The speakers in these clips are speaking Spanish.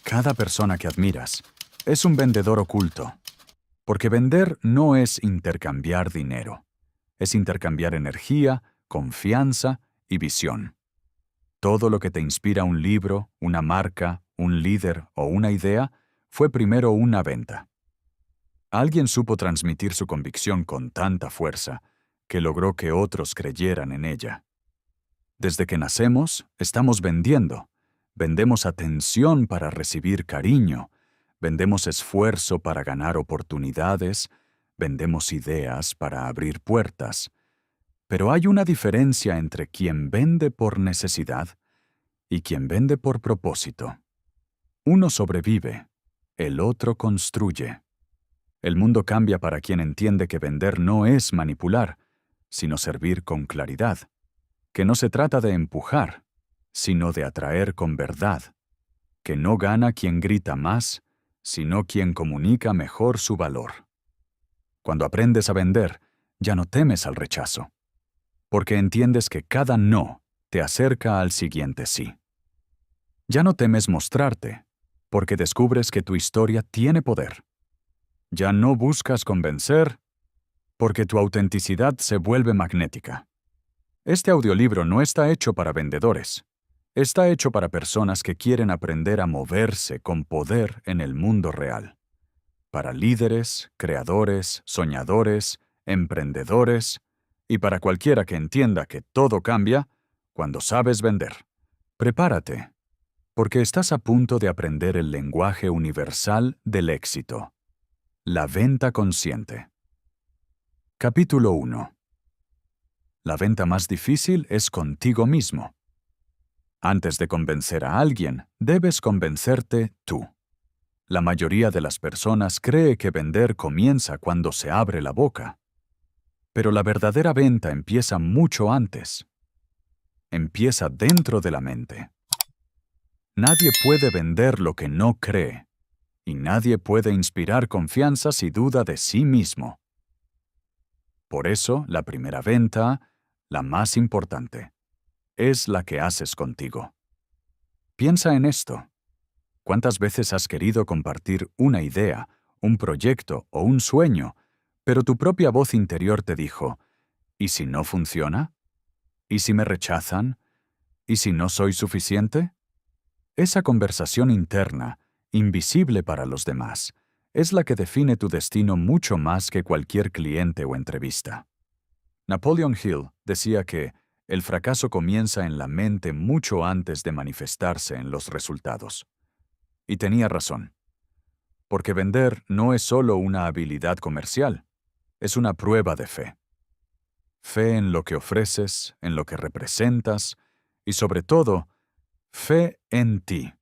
Cada persona que admiras es un vendedor oculto, porque vender no es intercambiar dinero, es intercambiar energía, confianza y visión. Todo lo que te inspira un libro, una marca, un líder o una idea fue primero una venta. Alguien supo transmitir su convicción con tanta fuerza que logró que otros creyeran en ella. Desde que nacemos, estamos vendiendo. Vendemos atención para recibir cariño. Vendemos esfuerzo para ganar oportunidades. Vendemos ideas para abrir puertas. Pero hay una diferencia entre quien vende por necesidad y quien vende por propósito. Uno sobrevive, el otro construye. El mundo cambia para quien entiende que vender no es manipular, sino servir con claridad. Que no se trata de empujar, sino de atraer con verdad. Que no gana quien grita más, sino quien comunica mejor su valor. Cuando aprendes a vender, ya no temes al rechazo, porque entiendes que cada no te acerca al siguiente sí. Ya no temes mostrarte, porque descubres que tu historia tiene poder. Ya no buscas convencer, porque tu autenticidad se vuelve magnética. Este audiolibro no está hecho para vendedores. Está hecho para personas que quieren aprender a moverse con poder en el mundo real. Para líderes, creadores, soñadores, emprendedores y para cualquiera que entienda que todo cambia cuando sabes vender. Prepárate, porque estás a punto de aprender el lenguaje universal del éxito. La venta consciente. Capítulo 1. La venta más difícil es contigo mismo. Antes de convencer a alguien, debes convencerte tú. La mayoría de las personas cree que vender comienza cuando se abre la boca. Pero la verdadera venta empieza mucho antes. Empieza dentro de la mente. Nadie puede vender lo que no cree, y nadie puede inspirar confianza si duda de sí mismo. Por eso, la primera venta, la más importante, es la que haces contigo. Piensa en esto. ¿Cuántas veces has querido compartir una idea, un proyecto o un sueño, pero tu propia voz interior te dijo, ¿y si no funciona? ¿Y si me rechazan? ¿Y si no soy suficiente? Esa conversación interna, invisible para los demás, es la que define tu destino mucho más que cualquier cliente o entrevista. Napoleon Hill decía que el fracaso comienza en la mente mucho antes de manifestarse en los resultados. Y tenía razón. Porque vender no es solo una habilidad comercial, es una prueba de fe. Fe en lo que ofreces, en lo que representas y sobre todo, fe en ti.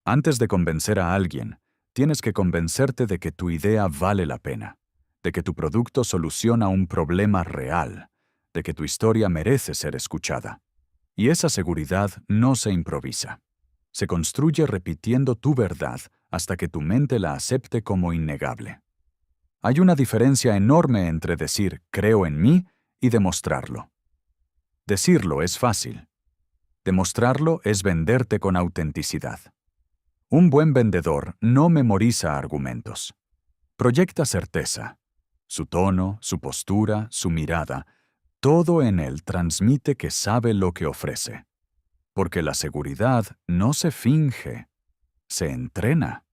Antes de convencer a alguien, tienes que convencerte de que tu idea vale la pena, de que tu producto soluciona un problema real, de que tu historia merece ser escuchada. Y esa seguridad no se improvisa. Se construye repitiendo tu verdad hasta que tu mente la acepte como innegable. Hay una diferencia enorme entre decir «creo en mí» y demostrarlo. Decirlo es fácil. Demostrarlo es venderte con autenticidad. Un buen vendedor no memoriza argumentos. Proyecta certeza. Su tono, su postura, su mirada, todo en él transmite que sabe lo que ofrece. Porque la seguridad no se finge, se entrena.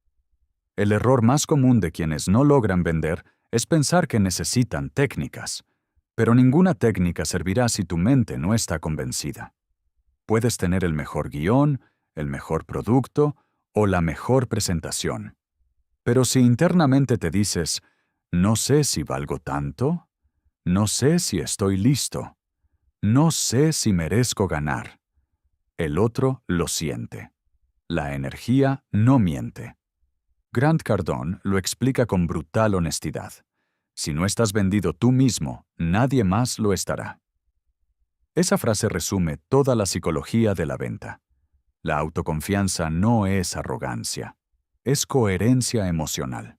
El error más común de quienes no logran vender es pensar que necesitan técnicas, pero ninguna técnica servirá si tu mente no está convencida. Puedes tener el mejor guión, el mejor producto o la mejor presentación. Pero si internamente te dices, no sé si valgo tanto, no sé si estoy listo, no sé si merezco ganar, el otro lo siente. La energía no miente. Grant Cardone lo explica con brutal honestidad. Si no estás vendido tú mismo, nadie más lo estará. Esa frase resume toda la psicología de la venta. La autoconfianza no es arrogancia, es coherencia emocional.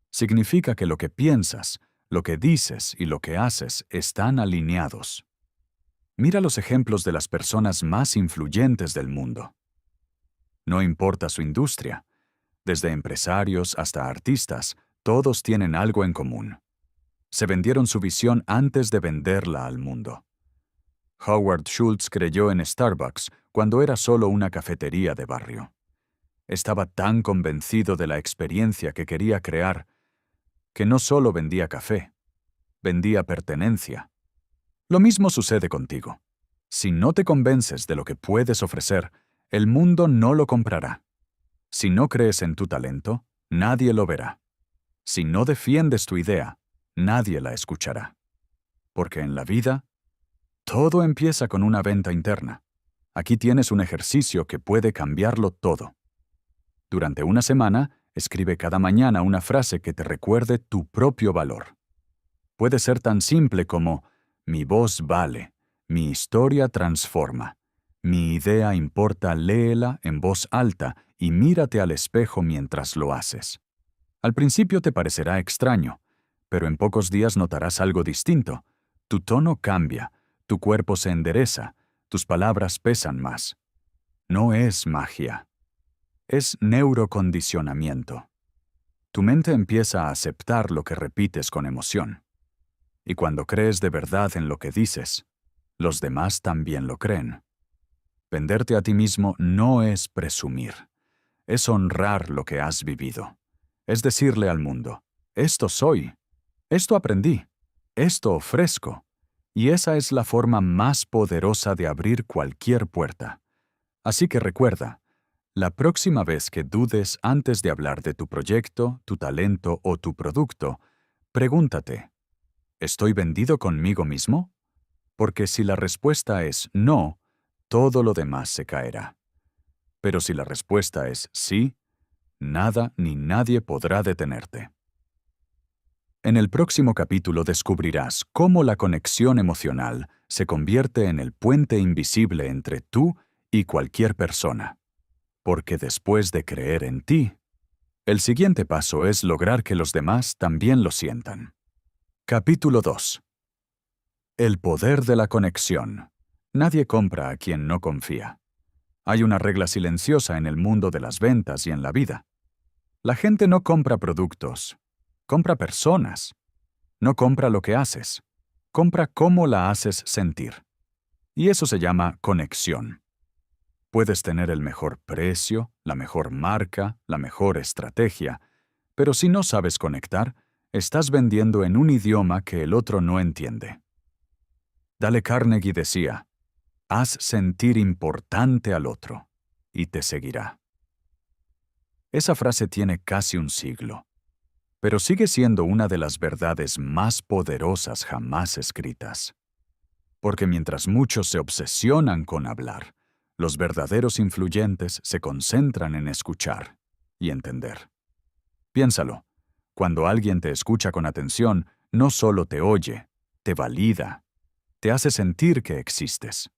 Significa que lo que piensas, lo que dices y lo que haces están alineados. Mira los ejemplos de las personas más influyentes del mundo. No importa su industria. Desde empresarios hasta artistas, todos tienen algo en común. Se vendieron su visión antes de venderla al mundo. Howard Schultz creyó en Starbucks cuando era solo una cafetería de barrio. Estaba tan convencido de la experiencia que quería crear que no solo vendía café, vendía pertenencia. Lo mismo sucede contigo. Si no te convences de lo que puedes ofrecer, el mundo no lo comprará. Si no crees en tu talento, nadie lo verá. Si no defiendes tu idea, nadie la escuchará. Porque en la vida, todo empieza con una venta interna. Aquí tienes un ejercicio que puede cambiarlo todo. Durante una semana, escribe cada mañana una frase que te recuerde tu propio valor. Puede ser tan simple como: mi voz vale, mi historia transforma, mi idea importa, léela en voz alta y mírate al espejo mientras lo haces. Al principio te parecerá extraño, pero en pocos días notarás algo distinto. Tu tono cambia, tu cuerpo se endereza, tus palabras pesan más. No es magia. Es neurocondicionamiento. Tu mente empieza a aceptar lo que repites con emoción. Y cuando crees de verdad en lo que dices, los demás también lo creen. Venderte a ti mismo no es presumir. Es honrar lo que has vivido. Es decirle al mundo: esto soy, esto aprendí, esto ofrezco. Y esa es la forma más poderosa de abrir cualquier puerta. Así que recuerda, la próxima vez que dudes antes de hablar de tu proyecto, tu talento o tu producto, pregúntate: ¿estoy vendido conmigo mismo? Porque si la respuesta es no, todo lo demás se caerá. Pero si la respuesta es sí, nada ni nadie podrá detenerte. En el próximo capítulo descubrirás cómo la conexión emocional se convierte en el puente invisible entre tú y cualquier persona. Porque después de creer en ti, el siguiente paso es lograr que los demás también lo sientan. Capítulo 2. El poder de la conexión. Nadie compra a quien no confía. Hay una regla silenciosa en el mundo de las ventas y en la vida. La gente no compra productos, compra personas. No compra lo que haces, compra cómo la haces sentir. Y eso se llama conexión. Puedes tener el mejor precio, la mejor marca, la mejor estrategia, pero si no sabes conectar, estás vendiendo en un idioma que el otro no entiende. Dale Carnegie decía: haz sentir importante al otro, y te seguirá. Esa frase tiene casi un siglo, pero sigue siendo una de las verdades más poderosas jamás escritas. Porque mientras muchos se obsesionan con hablar, los verdaderos influyentes se concentran en escuchar y entender. Piénsalo, cuando alguien te escucha con atención, no solo te oye, te valida, te hace sentir que existes.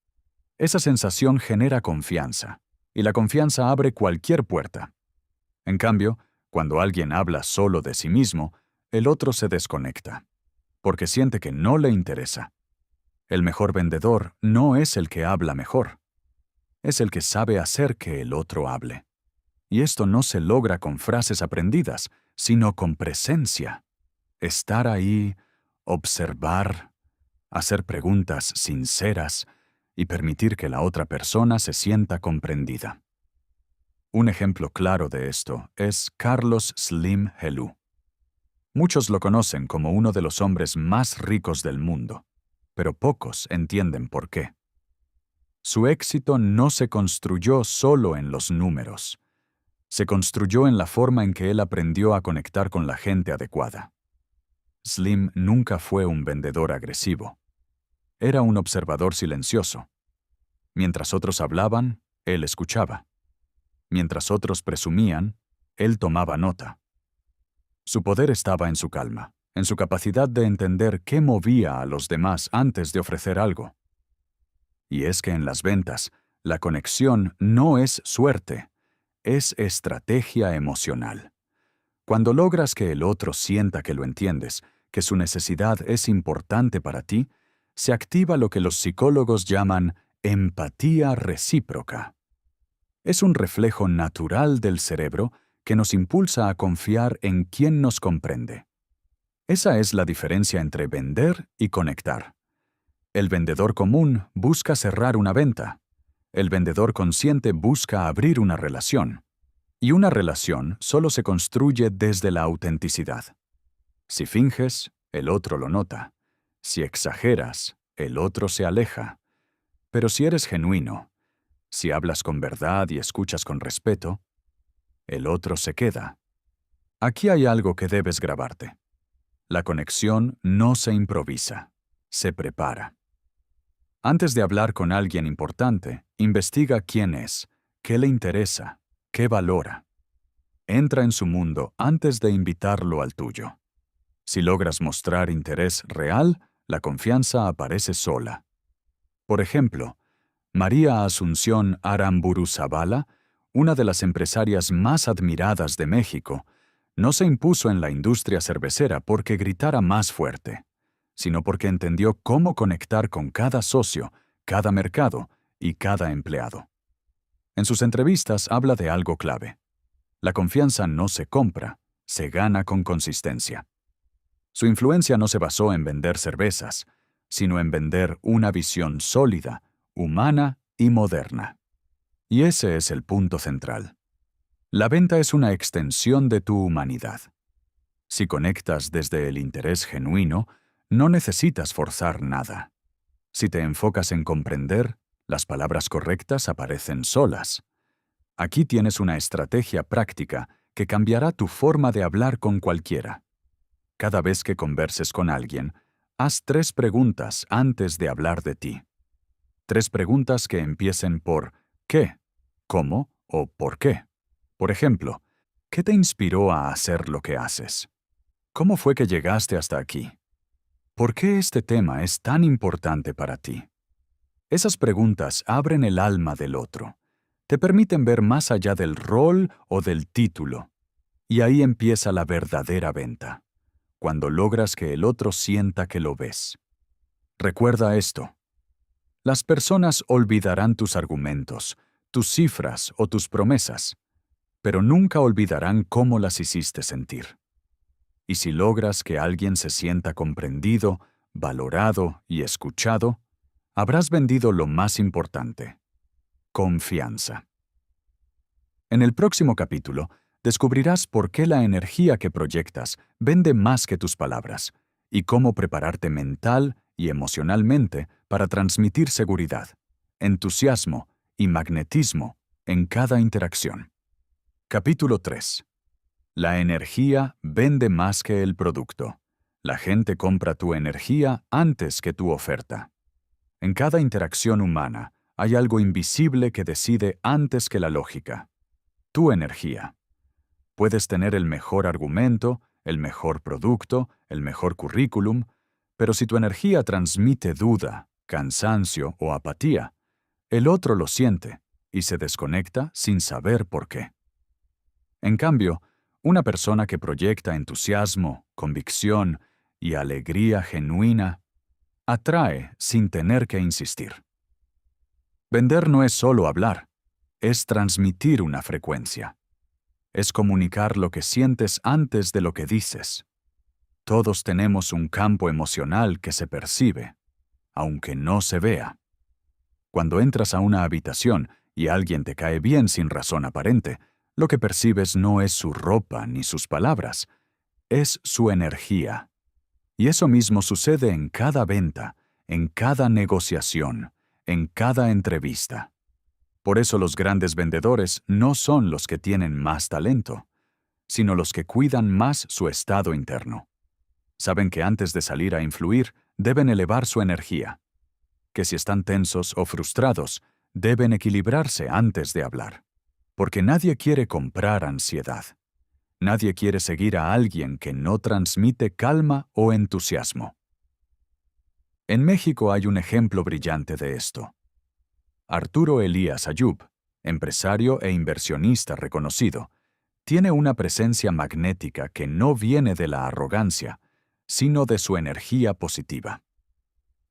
Esa sensación genera confianza, y la confianza abre cualquier puerta. En cambio, cuando alguien habla solo de sí mismo, el otro se desconecta, porque siente que no le interesa. El mejor vendedor no es el que habla mejor, es el que sabe hacer que el otro hable. Y esto no se logra con frases aprendidas, sino con presencia. Estar ahí, observar, hacer preguntas sinceras y permitir que la otra persona se sienta comprendida. Un ejemplo claro de esto es Carlos Slim Helú. Muchos lo conocen como uno de los hombres más ricos del mundo, pero pocos entienden por qué. Su éxito no se construyó solo en los números. Se construyó en la forma en que él aprendió a conectar con la gente adecuada. Slim nunca fue un vendedor agresivo. Era un observador silencioso. Mientras otros hablaban, él escuchaba. Mientras otros presumían, él tomaba nota. Su poder estaba en su calma, en su capacidad de entender qué movía a los demás antes de ofrecer algo. Y es que en las ventas, la conexión no es suerte, es estrategia emocional. Cuando logras que el otro sienta que lo entiendes, que su necesidad es importante para ti, se activa lo que los psicólogos llaman empatía recíproca. Es un reflejo natural del cerebro que nos impulsa a confiar en quien nos comprende. Esa es la diferencia entre vender y conectar. El vendedor común busca cerrar una venta. El vendedor consciente busca abrir una relación. Y una relación solo se construye desde la autenticidad. Si finges, el otro lo nota. Si exageras, el otro se aleja. Pero si eres genuino, si hablas con verdad y escuchas con respeto, el otro se queda. Aquí hay algo que debes grabarte. La conexión no se improvisa, se prepara. Antes de hablar con alguien importante, investiga quién es, qué le interesa, qué valora. Entra en su mundo antes de invitarlo al tuyo. Si logras mostrar interés real, la confianza aparece sola. Por ejemplo, María Asunción Aramburu Zavala, una de las empresarias más admiradas de México, no se impuso en la industria cervecera porque gritara más fuerte, sino porque entendió cómo conectar con cada socio, cada mercado y cada empleado. En sus entrevistas habla de algo clave. La confianza no se compra, se gana con consistencia. Su influencia no se basó en vender cervezas, sino en vender una visión sólida, humana y moderna. Y ese es el punto central. La venta es una extensión de tu humanidad. Si conectas desde el interés genuino, no necesitas forzar nada. Si te enfocas en comprender, las palabras correctas aparecen solas. Aquí tienes una estrategia práctica que cambiará tu forma de hablar con cualquiera. Cada vez que converses con alguien, haz 3 preguntas antes de hablar de ti. 3 preguntas que empiecen por ¿qué?, ¿cómo? O ¿por qué? Por ejemplo, ¿qué te inspiró a hacer lo que haces? ¿Cómo fue que llegaste hasta aquí? ¿Por qué este tema es tan importante para ti? Esas preguntas abren el alma del otro. Te permiten ver más allá del rol o del título. Y ahí empieza la verdadera venta, cuando logras que el otro sienta que lo ves. Recuerda esto. Las personas olvidarán tus argumentos, tus cifras o tus promesas, pero nunca olvidarán cómo las hiciste sentir. Y si logras que alguien se sienta comprendido, valorado y escuchado, habrás vendido lo más importante: confianza. En el próximo capítulo, descubrirás por qué la energía que proyectas vende más que tus palabras y cómo prepararte mental y emocionalmente para transmitir seguridad, entusiasmo y magnetismo en cada interacción. Capítulo 3. La energía vende más que el producto. La gente compra tu energía antes que tu oferta. En cada interacción humana hay algo invisible que decide antes que la lógica. Tu energía. Puedes tener el mejor argumento, el mejor producto, el mejor currículum, pero si tu energía transmite duda, cansancio o apatía, el otro lo siente y se desconecta sin saber por qué. En cambio, una persona que proyecta entusiasmo, convicción y alegría genuina atrae sin tener que insistir. Vender no es solo hablar, es transmitir una frecuencia. Es comunicar lo que sientes antes de lo que dices. Todos tenemos un campo emocional que se percibe, aunque no se vea. Cuando entras a una habitación y alguien te cae bien sin razón aparente, lo que percibes no es su ropa ni sus palabras, es su energía. Y eso mismo sucede en cada venta, en cada negociación, en cada entrevista. Por eso los grandes vendedores no son los que tienen más talento, sino los que cuidan más su estado interno. Saben que antes de salir a influir, deben elevar su energía. Que si están tensos o frustrados, deben equilibrarse antes de hablar. Porque nadie quiere comprar ansiedad. Nadie quiere seguir a alguien que no transmite calma o entusiasmo. En México hay un ejemplo brillante de esto. Arturo Elías Ayub, empresario e inversionista reconocido, tiene una presencia magnética que no viene de la arrogancia, sino de su energía positiva.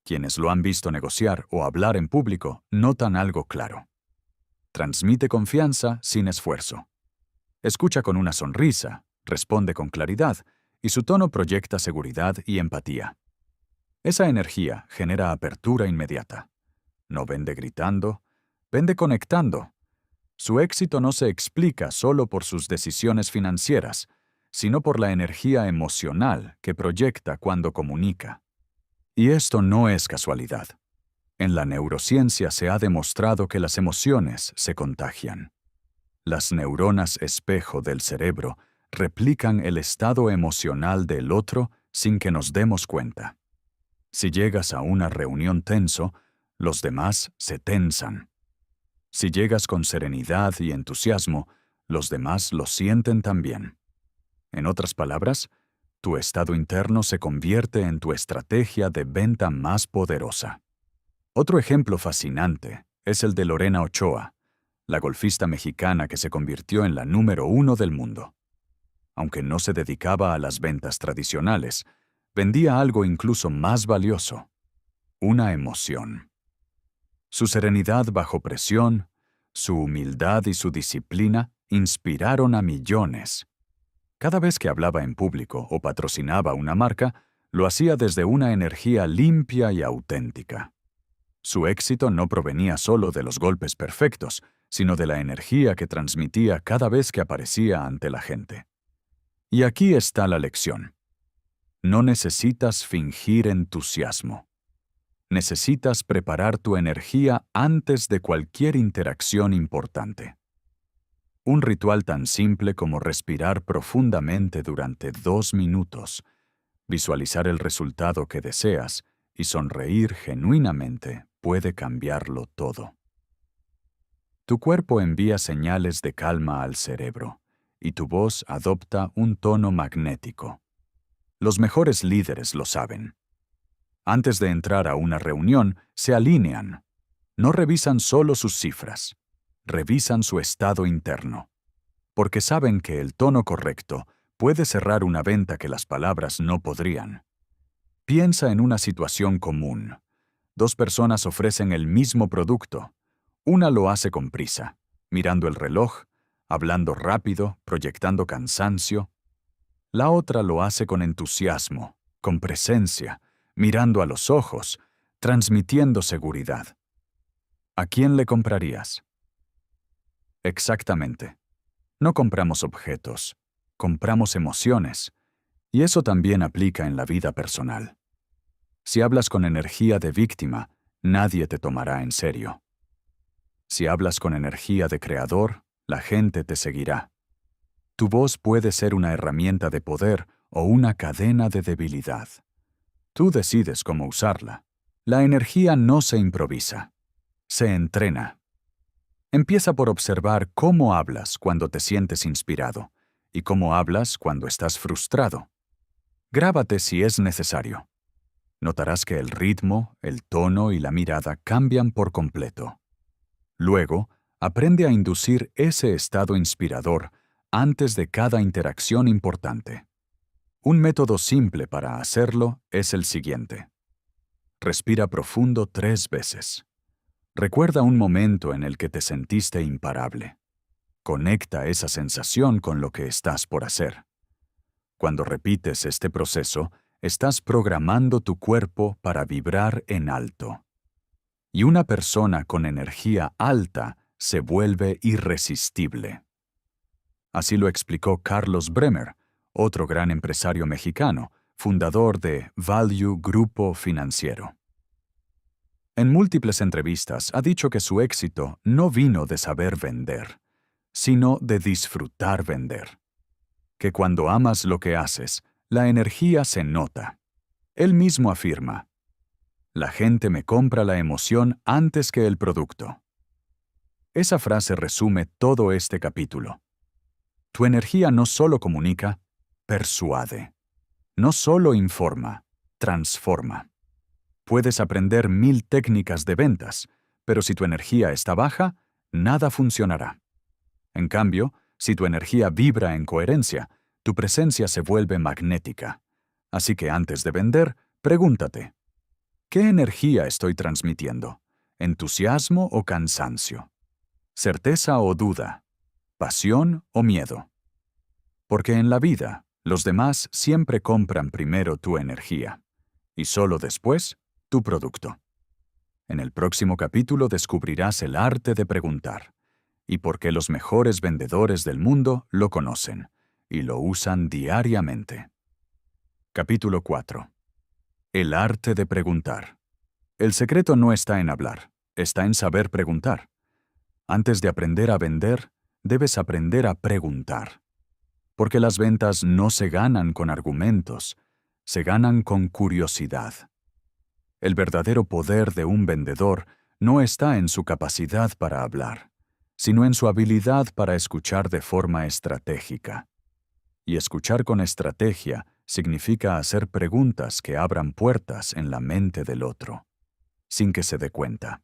Quienes lo han visto negociar o hablar en público notan algo claro. transmite confianza sin esfuerzo. Escucha con una sonrisa, responde con claridad, y su tono proyecta seguridad y empatía. Esa energía genera apertura inmediata. No vende gritando, vende conectando. Su éxito no se explica solo por sus decisiones financieras, sino por la energía emocional que proyecta cuando comunica. Y esto no es casualidad. En la neurociencia se ha demostrado que las emociones se contagian. Las neuronas espejo del cerebro replican el estado emocional del otro sin que nos demos cuenta. Si llegas a una reunión tenso, los demás se tensan. Si llegas con serenidad y entusiasmo, los demás lo sienten también. En otras palabras, tu estado interno se convierte en tu estrategia de venta más poderosa. Otro ejemplo fascinante es el de Lorena Ochoa, la golfista mexicana que se convirtió en la número 1 del mundo. Aunque no se dedicaba a las ventas tradicionales, vendía algo incluso más valioso: una emoción. Su serenidad bajo presión, su humildad y su disciplina inspiraron a millones. Cada vez que hablaba en público o patrocinaba una marca, lo hacía desde una energía limpia y auténtica. Su éxito no provenía solo de los golpes perfectos, sino de la energía que transmitía cada vez que aparecía ante la gente. Y aquí está la lección. No necesitas fingir entusiasmo. Necesitas preparar tu energía antes de cualquier interacción importante. Un ritual tan simple como respirar profundamente durante 2 minutos, visualizar el resultado que deseas y sonreír genuinamente puede cambiarlo todo. Tu cuerpo envía señales de calma al cerebro, y tu voz adopta un tono magnético. Los mejores líderes lo saben. Antes de entrar a una reunión, se alinean. No revisan solo sus cifras, revisan su estado interno, porque saben que el tono correcto puede cerrar una venta que las palabras no podrían. Piensa en una situación común. 2 personas ofrecen el mismo producto. Una lo hace con prisa, mirando el reloj, hablando rápido, proyectando cansancio. La otra lo hace con entusiasmo, con presencia, mirando a los ojos, transmitiendo seguridad. ¿A quién le comprarías? Exactamente. No compramos objetos, compramos emociones, y eso también aplica en la vida personal. Si hablas con energía de víctima, nadie te tomará en serio. Si hablas con energía de creador, la gente te seguirá. Tu voz puede ser una herramienta de poder o una cadena de debilidad. Tú decides cómo usarla. La energía no se improvisa, se entrena. Empieza por observar cómo hablas cuando te sientes inspirado y cómo hablas cuando estás frustrado. Grábate si es necesario. Notarás que el ritmo, el tono y la mirada cambian por completo. Luego, aprende a inducir ese estado inspirador antes de cada interacción importante. Un método simple para hacerlo es el siguiente. Respira profundo 3 veces. Recuerda un momento en el que te sentiste imparable. Conecta esa sensación con lo que estás por hacer. Cuando repites este proceso, estás programando tu cuerpo para vibrar en alto. Y una persona con energía alta se vuelve irresistible. Así lo explicó Carlos Bremer, otro gran empresario mexicano, fundador de Value Grupo Financiero. En múltiples entrevistas ha dicho que su éxito no vino de saber vender, sino de disfrutar vender. Que cuando amas lo que haces, la energía se nota. Él mismo afirma: la gente me compra la emoción antes que el producto. Esa frase resume todo este capítulo. Tu energía no solo comunica, persuade. No solo informa, transforma. Puedes aprender 1000 técnicas de ventas, pero si tu energía está baja, nada funcionará. En cambio, si tu energía vibra en coherencia, tu presencia se vuelve magnética. Así que antes de vender, pregúntate: ¿qué energía estoy transmitiendo? ¿Entusiasmo o cansancio? certeza o duda, pasión o miedo. Porque en la vida, los demás siempre compran primero tu energía y solo después tu producto. En el próximo capítulo descubrirás el arte de preguntar y por qué los mejores vendedores del mundo lo conocen y lo usan diariamente. Capítulo 4. El arte de preguntar. El secreto no está en hablar, está en saber preguntar. Antes de aprender a vender, debes aprender a preguntar. Porque las ventas no se ganan con argumentos, se ganan con curiosidad. El verdadero poder de un vendedor no está en su capacidad para hablar, sino en su habilidad para escuchar de forma estratégica. Y escuchar con estrategia significa hacer preguntas que abran puertas en la mente del otro, sin que se dé cuenta.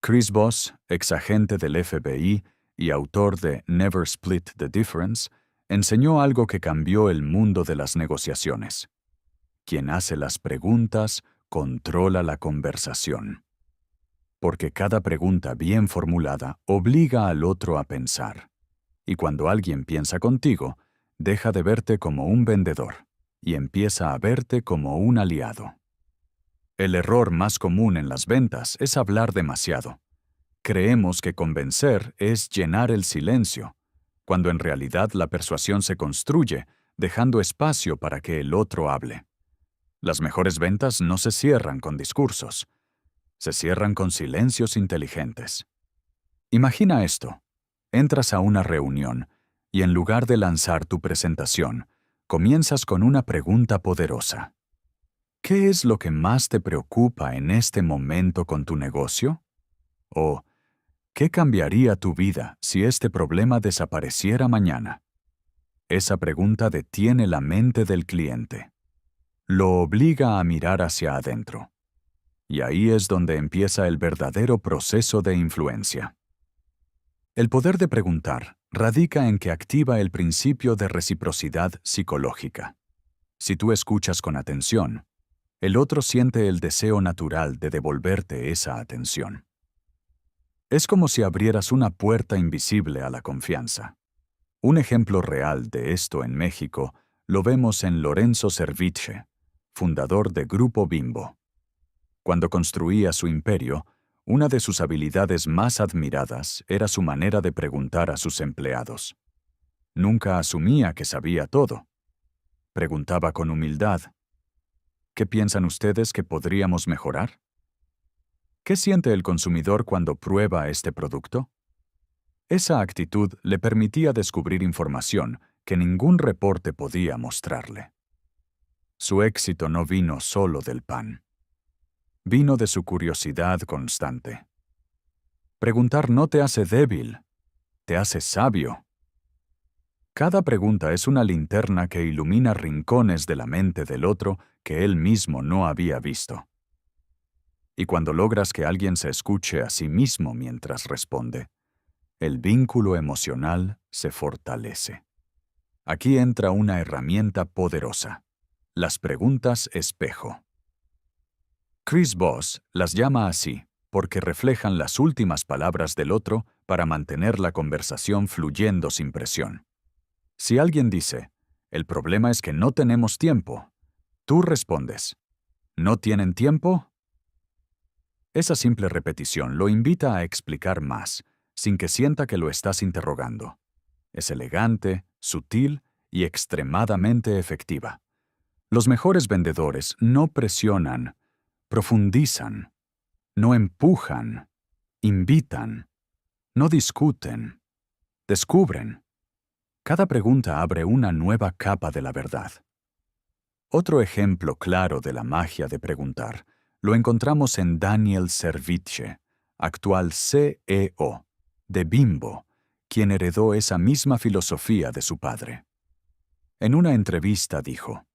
Chris Voss, exagente del FBI y autor de Never Split the Difference, enseñó algo que cambió el mundo de las negociaciones. Quien hace las preguntas controla la conversación. Porque cada pregunta bien formulada obliga al otro a pensar. Y cuando alguien piensa contigo, deja de verte como un vendedor y empieza a verte como un aliado. El error más común en las ventas es hablar demasiado. Creemos que convencer es llenar el silencio, cuando en realidad la persuasión se construye, dejando espacio para que el otro hable. Las mejores ventas no se cierran con discursos, se cierran con silencios inteligentes. Imagina esto. Entras a una reunión y en lugar de lanzar tu presentación, comienzas con una pregunta poderosa. ¿Qué es lo que más te preocupa en este momento con tu negocio? O, ¿qué cambiaría tu vida si este problema desapareciera mañana? Esa pregunta detiene la mente del cliente. Lo obliga a mirar hacia adentro. Y ahí es donde empieza el verdadero proceso de influencia. El poder de preguntar radica en que activa el principio de reciprocidad psicológica. Si tú escuchas con atención, el otro siente el deseo natural de devolverte esa atención. Es como si abrieras una puerta invisible a la confianza. Un ejemplo real de esto en México lo vemos en Lorenzo Servitje, fundador de Grupo Bimbo. Cuando construía su imperio, una de sus habilidades más admiradas era su manera de preguntar a sus empleados. Nunca asumía que sabía todo. Preguntaba con humildad: ¿qué piensan ustedes que podríamos mejorar? ¿Qué siente el consumidor cuando prueba este producto? Esa actitud le permitía descubrir información que ningún reporte podía mostrarle. Su éxito no vino solo del pan. Vino de su curiosidad constante. Preguntar no te hace débil, te hace sabio. Cada pregunta es una linterna que ilumina rincones de la mente del otro que él mismo no había visto. Y cuando logras que alguien se escuche a sí mismo mientras responde, el vínculo emocional se fortalece. Aquí entra una herramienta poderosa: las preguntas espejo. Chris Voss las llama así porque reflejan las últimas palabras del otro para mantener la conversación fluyendo sin presión. Si alguien dice, «El problema es que no tenemos tiempo», tú respondes, «¿No tienen tiempo?». Esa simple repetición lo invita a explicar más, sin que sienta que lo estás interrogando. Es elegante, sutil y extremadamente efectiva. Los mejores vendedores no presionan, profundizan, no empujan, invitan, no discuten, descubren. Cada pregunta abre una nueva capa de la verdad. Otro ejemplo claro de la magia de preguntar lo encontramos en Daniel Servitje, actual CEO de Bimbo, quien heredó esa misma filosofía de su padre. En una entrevista dijo: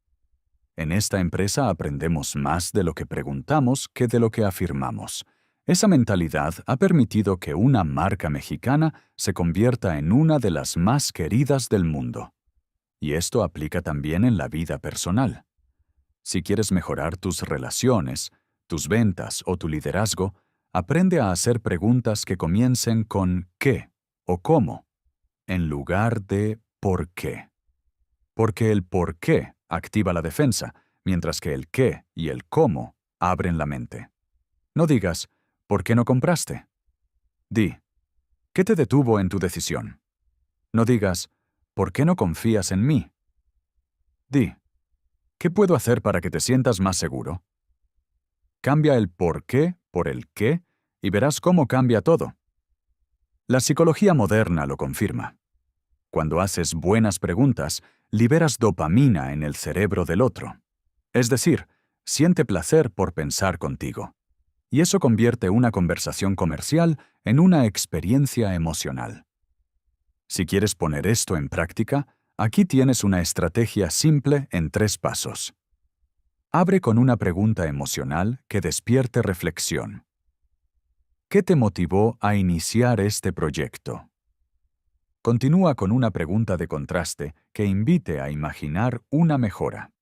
«En esta empresa aprendemos más de lo que preguntamos que de lo que afirmamos. Esa mentalidad ha permitido que una marca mexicana se convierta en una de las más queridas del mundo». Y esto aplica también en la vida personal. Si quieres mejorar tus relaciones, tus ventas o tu liderazgo, Aprende a hacer preguntas que comiencen con ¿qué? O ¿cómo? En lugar de ¿por qué? Porque el por qué activa la defensa, mientras que el qué y el cómo abren la mente. No digas ¿por qué no compraste? Di ¿qué te detuvo en tu decisión? No digas ¿por qué no confías en mí? Di ¿qué puedo hacer para que te sientas más seguro? Cambia el por qué por el qué y verás cómo cambia todo. La psicología moderna lo confirma. Cuando haces buenas preguntas, liberas dopamina en el cerebro del otro. Es decir, siente placer por pensar contigo. Y eso convierte una conversación comercial en una experiencia emocional. Si quieres poner esto en práctica, aquí tienes una estrategia simple en 3 pasos. Abre con una pregunta emocional que despierte reflexión. ¿Qué te motivó a iniciar este proyecto? Continúa con una pregunta de contraste que invite a imaginar una mejora.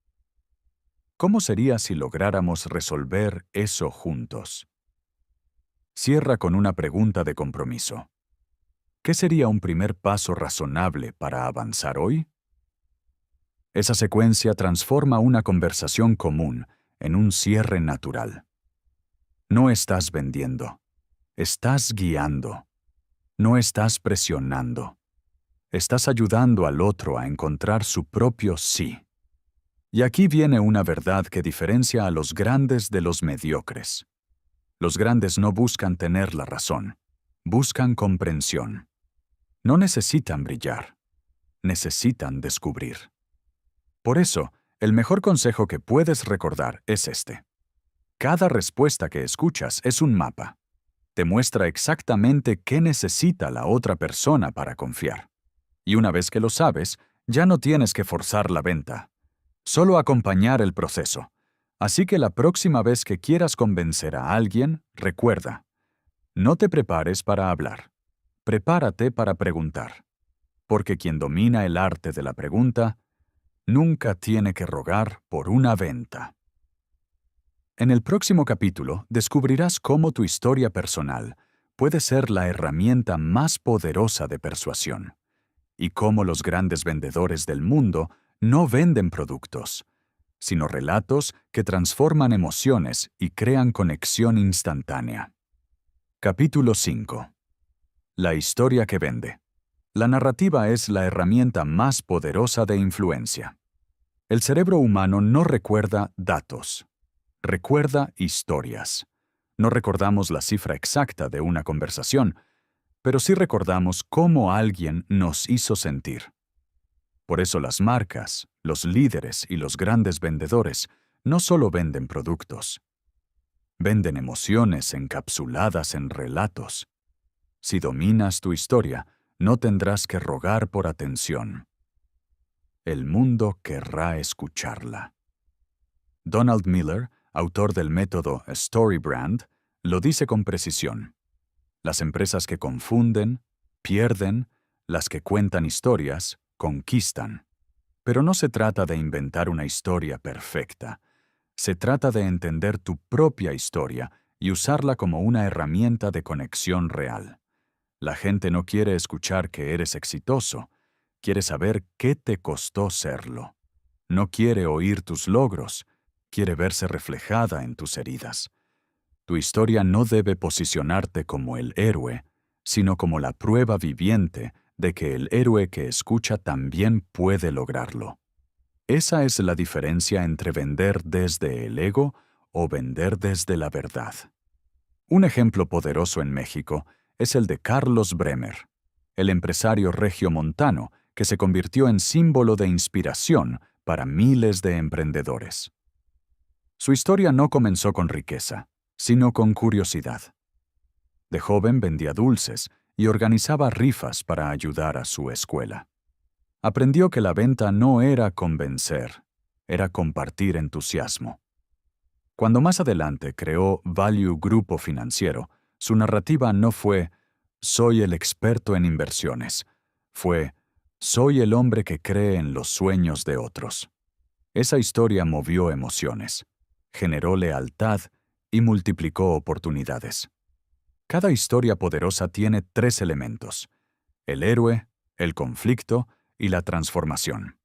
¿Cómo sería si lográramos resolver eso juntos? Cierra con una pregunta de compromiso. ¿Qué sería un primer paso razonable para avanzar hoy? Esa secuencia transforma una conversación común en un cierre natural. No estás vendiendo. Estás guiando. No estás presionando. Estás ayudando al otro a encontrar su propio sí. Y aquí viene una verdad que diferencia a los grandes de los mediocres. Los grandes no buscan tener la razón. Buscan comprensión. No necesitan brillar. Necesitan descubrir. Por eso, el mejor consejo que puedes recordar es este. Cada respuesta que escuchas es un mapa. Te muestra exactamente qué necesita la otra persona para confiar. Y una vez que lo sabes, ya no tienes que forzar la venta. Solo acompañar el proceso. Así que la próxima vez que quieras convencer a alguien, recuerda, no te prepares para hablar. Prepárate para preguntar. Porque quien domina el arte de la pregunta, nunca tiene que rogar por una venta. En el próximo capítulo descubrirás cómo tu historia personal puede ser la herramienta más poderosa de persuasión, y cómo los grandes vendedores del mundo no venden productos, sino relatos que transforman emociones y crean conexión instantánea. Capítulo 5. La historia que vende. La narrativa es la herramienta más poderosa de influencia. El cerebro humano no recuerda datos. Recuerda historias. No recordamos la cifra exacta de una conversación, pero sí recordamos cómo alguien nos hizo sentir. Por eso las marcas, los líderes y los grandes vendedores no solo venden productos. Venden emociones encapsuladas en relatos. Si dominas tu historia, no tendrás que rogar por atención. El mundo querrá escucharla. Donald Miller, autor del método StoryBrand, lo dice con precisión. Las empresas que confunden, pierden, las que cuentan historias, conquistan. Pero no se trata de inventar una historia perfecta. Se trata de entender tu propia historia y usarla como una herramienta de conexión real. La gente no quiere escuchar que eres exitoso, quiere saber qué te costó serlo. No quiere oír tus logros, quiere verse reflejada en tus heridas. Tu historia no debe posicionarte como el héroe, sino como la prueba viviente de que el héroe que escucha también puede lograrlo. Esa es la diferencia entre vender desde el ego o vender desde la verdad. Un ejemplo poderoso en México es el de Carlos Bremer, el empresario regiomontano que se convirtió en símbolo de inspiración para miles de emprendedores. Su historia no comenzó con riqueza, sino con curiosidad. De joven vendía dulces y organizaba rifas para ayudar a su escuela. Aprendió que la venta no era convencer, era compartir entusiasmo. Cuando más adelante creó Value Grupo Financiero, su narrativa no fue «soy el experto en inversiones», fue «soy el hombre que cree en los sueños de otros». Esa historia movió emociones, generó lealtad y multiplicó oportunidades. Cada historia poderosa tiene 3 elementos: el héroe, el conflicto y la transformación.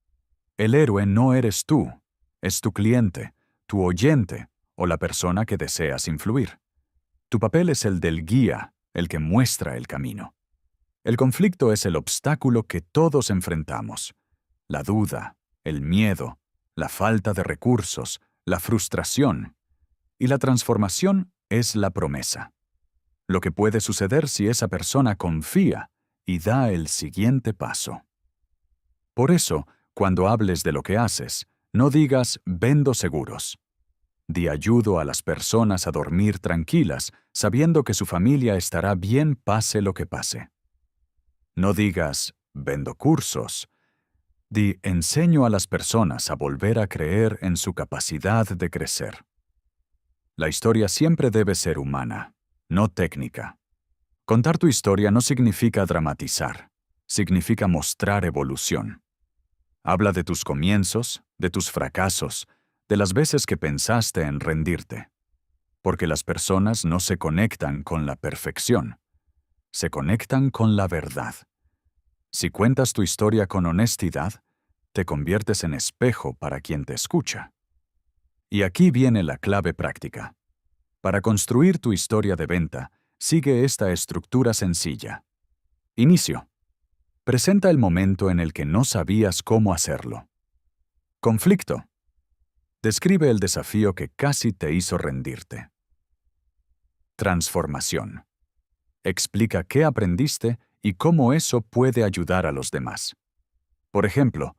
El héroe no eres tú, es tu cliente, tu oyente o la persona que deseas influir. Tu papel es el del guía, el que muestra el camino. El conflicto es el obstáculo que todos enfrentamos: la duda, el miedo, la falta de recursos, la frustración. Y la transformación es la promesa: lo que puede suceder si esa persona confía y da el siguiente paso. Por eso, cuando hables de lo que haces, no digas «vendo seguros». Di «ayudo a las personas a dormir tranquilas, sabiendo que su familia estará bien pase lo que pase». No digas «vendo cursos». Di «enseño a las personas a volver a creer en su capacidad de crecer». La historia siempre debe ser humana, no técnica. Contar tu historia no significa dramatizar, significa mostrar evolución. Habla de tus comienzos, de tus fracasos, de las veces que pensaste en rendirte. Porque las personas no se conectan con la perfección, se conectan con la verdad. Si cuentas tu historia con honestidad, te conviertes en espejo para quien te escucha. Y aquí viene la clave práctica. Para construir tu historia de venta, sigue esta estructura sencilla. Inicio. Presenta el momento en el que no sabías cómo hacerlo. Conflicto. Describe el desafío que casi te hizo rendirte. Transformación. Explica qué aprendiste y cómo eso puede ayudar a los demás. Por ejemplo,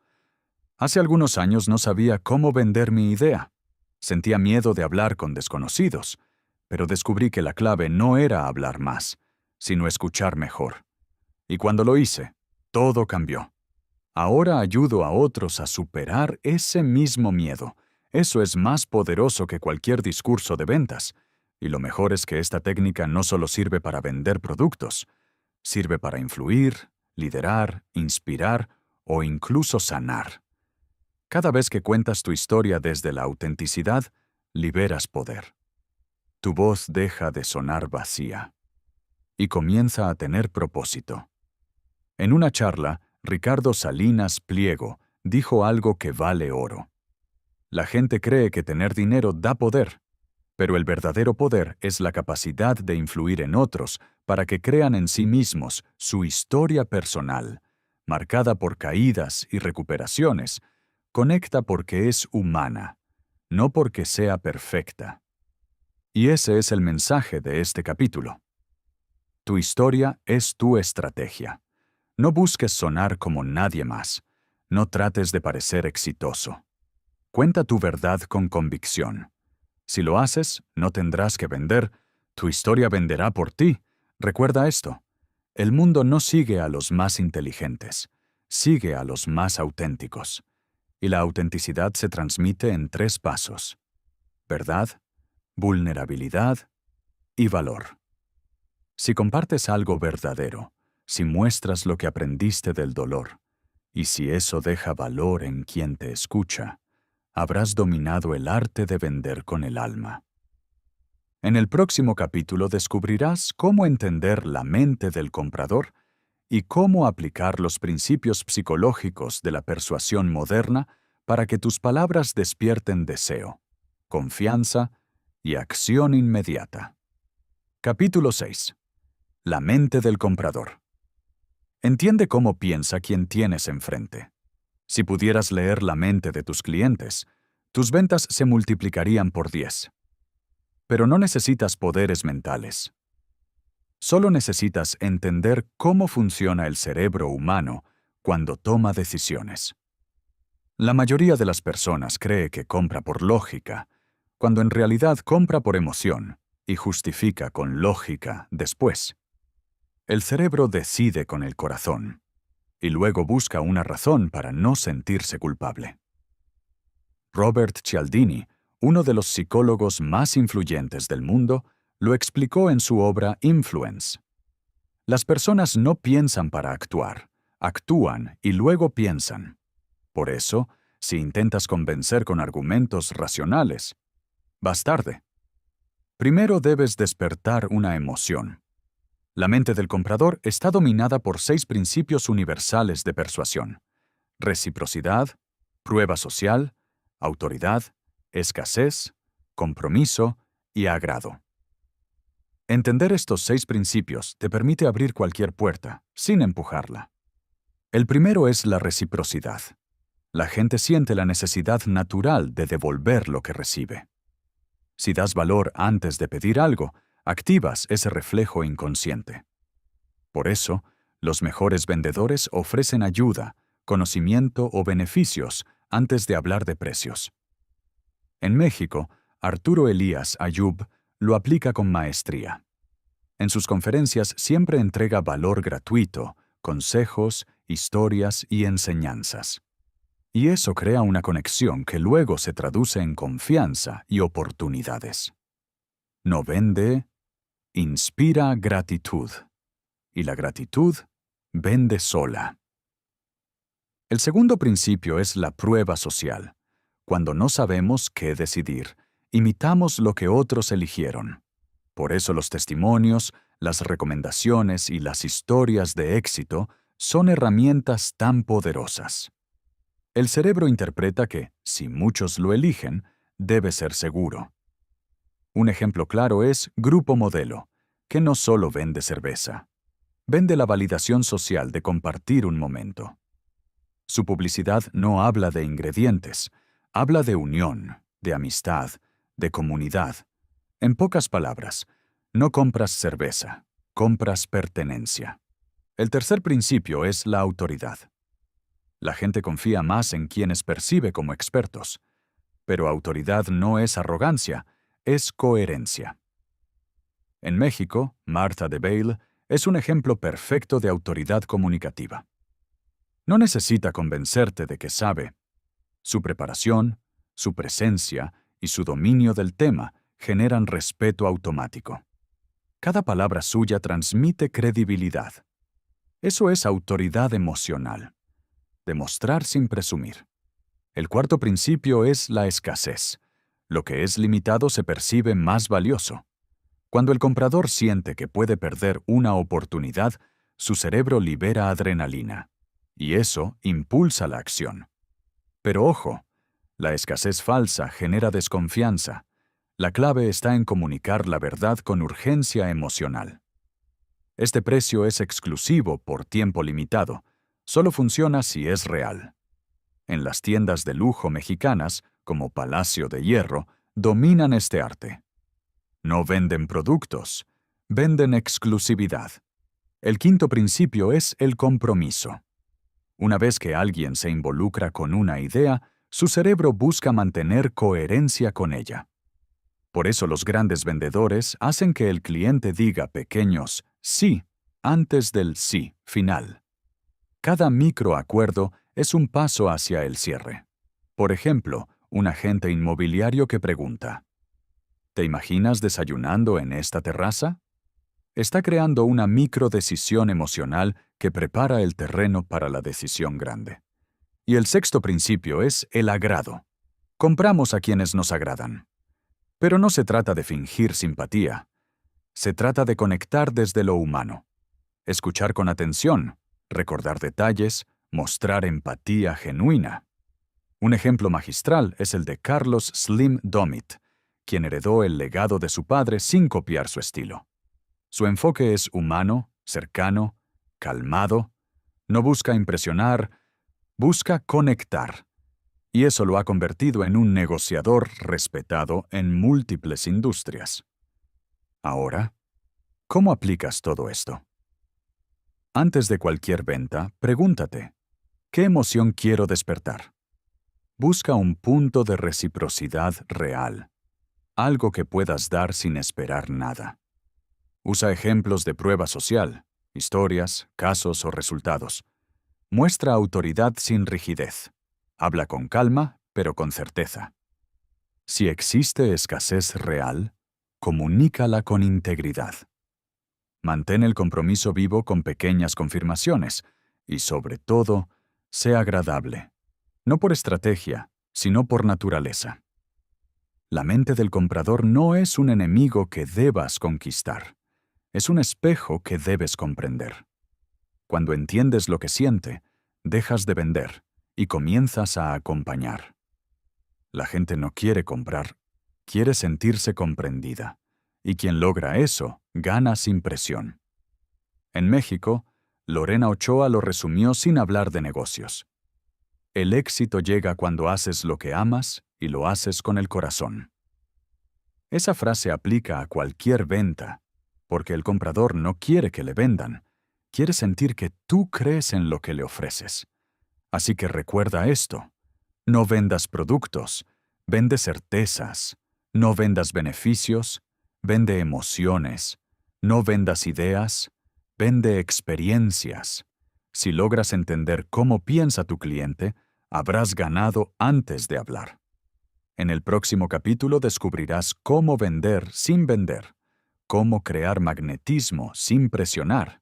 hace algunos años no sabía cómo vender mi idea. Sentía miedo de hablar con desconocidos, pero descubrí que la clave no era hablar más, sino escuchar mejor. Y cuando lo hice, todo cambió. Ahora ayudo a otros a superar ese mismo miedo. Eso es más poderoso que cualquier discurso de ventas. Y lo mejor es que esta técnica no solo sirve para vender productos, sirve para influir, liderar, inspirar o incluso sanar. Cada vez que cuentas tu historia desde la autenticidad, liberas poder. Tu voz deja de sonar vacía y comienza a tener propósito. En una charla, Ricardo Salinas Pliego dijo algo que vale oro. La gente cree que tener dinero da poder, pero el verdadero poder es la capacidad de influir en otros para que crean en sí mismos su historia personal, marcada por caídas y recuperaciones. Conecta porque es humana, no porque sea perfecta. Y ese es el mensaje de este capítulo. Tu historia es tu estrategia. No busques sonar como nadie más. No trates de parecer exitoso. Cuenta tu verdad con convicción. Si lo haces, no tendrás que vender. Tu historia venderá por ti. Recuerda esto. El mundo no sigue a los más inteligentes. Sigue a los más auténticos. Y la autenticidad se transmite en 3 pasos: verdad, vulnerabilidad y valor. Si compartes algo verdadero, si muestras lo que aprendiste del dolor, y si eso deja valor en quien te escucha, habrás dominado el arte de vender con el alma. En el próximo capítulo descubrirás cómo entender la mente del comprador y cómo aplicar los principios psicológicos de la persuasión moderna para que tus palabras despierten deseo, confianza y acción inmediata. Capítulo 6. La mente del comprador. Entiende cómo piensa quien tienes enfrente. Si pudieras leer la mente de tus clientes, tus ventas se multiplicarían por 10. Pero no necesitas poderes mentales. Solo necesitas entender cómo funciona el cerebro humano cuando toma decisiones. La mayoría de las personas cree que compra por lógica, cuando en realidad compra por emoción y justifica con lógica después. El cerebro decide con el corazón y luego busca una razón para no sentirse culpable. Robert Cialdini, uno de los psicólogos más influyentes del mundo, lo explicó en su obra Influence. Las personas no piensan para actuar, actúan y luego piensan. Por eso, si intentas convencer con argumentos racionales, vas tarde. Primero debes despertar una emoción. La mente del comprador está dominada por 6 principios universales de persuasión: reciprocidad, prueba social, autoridad, escasez, compromiso y agrado. Entender estos 6 principios te permite abrir cualquier puerta, sin empujarla. El primero es la reciprocidad. La gente siente la necesidad natural de devolver lo que recibe. Si das valor antes de pedir algo, activas ese reflejo inconsciente. Por eso, los mejores vendedores ofrecen ayuda, conocimiento o beneficios antes de hablar de precios. En México, Arturo Elías Ayub lo aplica con maestría. En sus conferencias siempre entrega valor gratuito, consejos, historias y enseñanzas. Y eso crea una conexión que luego se traduce en confianza y oportunidades. No vende, inspira gratitud. Y la gratitud vende sola. El segundo principio es la prueba social. Cuando no sabemos qué decidir, imitamos lo que otros eligieron. Por eso los testimonios, las recomendaciones y las historias de éxito son herramientas tan poderosas. El cerebro interpreta que, si muchos lo eligen, debe ser seguro. Un ejemplo claro es Grupo Modelo, que no solo vende cerveza. Vende la validación social de compartir un momento. Su publicidad no habla de ingredientes, habla de unión, de amistad, de comunidad. En pocas palabras, no compras cerveza, compras pertenencia. El tercer principio es la autoridad. La gente confía más en quienes percibe como expertos. Pero autoridad no es arrogancia, es coherencia. En México, Martha de Bail es un ejemplo perfecto de autoridad comunicativa. No necesita convencerte de que sabe. Su preparación, su presencia y su dominio del tema generan respeto automático. Cada palabra suya transmite credibilidad. Eso es autoridad emocional. Demostrar sin presumir. El cuarto principio es la escasez. Lo que es limitado se percibe más valioso. Cuando el comprador siente que puede perder una oportunidad, su cerebro libera adrenalina. Y eso impulsa la acción. Pero ojo, la escasez falsa genera desconfianza. La clave está en comunicar la verdad con urgencia emocional. Este precio es exclusivo por tiempo limitado. Solo funciona si es real. En las tiendas de lujo mexicanas, como Palacio de Hierro, dominan este arte. No venden productos, venden exclusividad. El quinto principio es el compromiso. Una vez que alguien se involucra con una idea, su cerebro busca mantener coherencia con ella. Por eso los grandes vendedores hacen que el cliente diga pequeños sí antes del sí final. Cada microacuerdo es un paso hacia el cierre. Por ejemplo, un agente inmobiliario que pregunta: ¿te imaginas desayunando en esta terraza? Está creando una microdecisión emocional que prepara el terreno para la decisión grande. Y el sexto principio es el agrado. Compramos a quienes nos agradan. Pero no se trata de fingir simpatía. Se trata de conectar desde lo humano. Escuchar con atención, recordar detalles, mostrar empatía genuina. Un ejemplo magistral es el de Carlos Slim Domit, quien heredó el legado de su padre sin copiar su estilo. Su enfoque es humano, cercano, calmado. No busca impresionar, busca conectar. Y eso lo ha convertido en un negociador respetado en múltiples industrias. Ahora, ¿cómo aplicas todo esto? Antes de cualquier venta, pregúntate: ¿qué emoción quiero despertar? Busca un punto de reciprocidad real, algo que puedas dar sin esperar nada. Usa ejemplos de prueba social, historias, casos o resultados. Muestra autoridad sin rigidez. Habla con calma, pero con certeza. Si existe escasez real, comunícala con integridad. Mantén el compromiso vivo con pequeñas confirmaciones y, sobre todo, sé agradable. No por estrategia, sino por naturaleza. La mente del comprador no es un enemigo que debas conquistar. Es un espejo que debes comprender. Cuando entiendes lo que siente, dejas de vender y comienzas a acompañar. La gente no quiere comprar, quiere sentirse comprendida. Y quien logra eso, gana sin presión. En México, Lorena Ochoa lo resumió sin hablar de negocios. El éxito llega cuando haces lo que amas y lo haces con el corazón. Esa frase aplica a cualquier venta, porque el comprador no quiere que le vendan, quiere sentir que tú crees en lo que le ofreces. Así que recuerda esto: no vendas productos, vende certezas, no vendas beneficios, vende emociones, no vendas ideas, vende experiencias. Si logras entender cómo piensa tu cliente, habrás ganado antes de hablar. En el próximo capítulo descubrirás cómo vender sin vender, cómo crear magnetismo sin presionar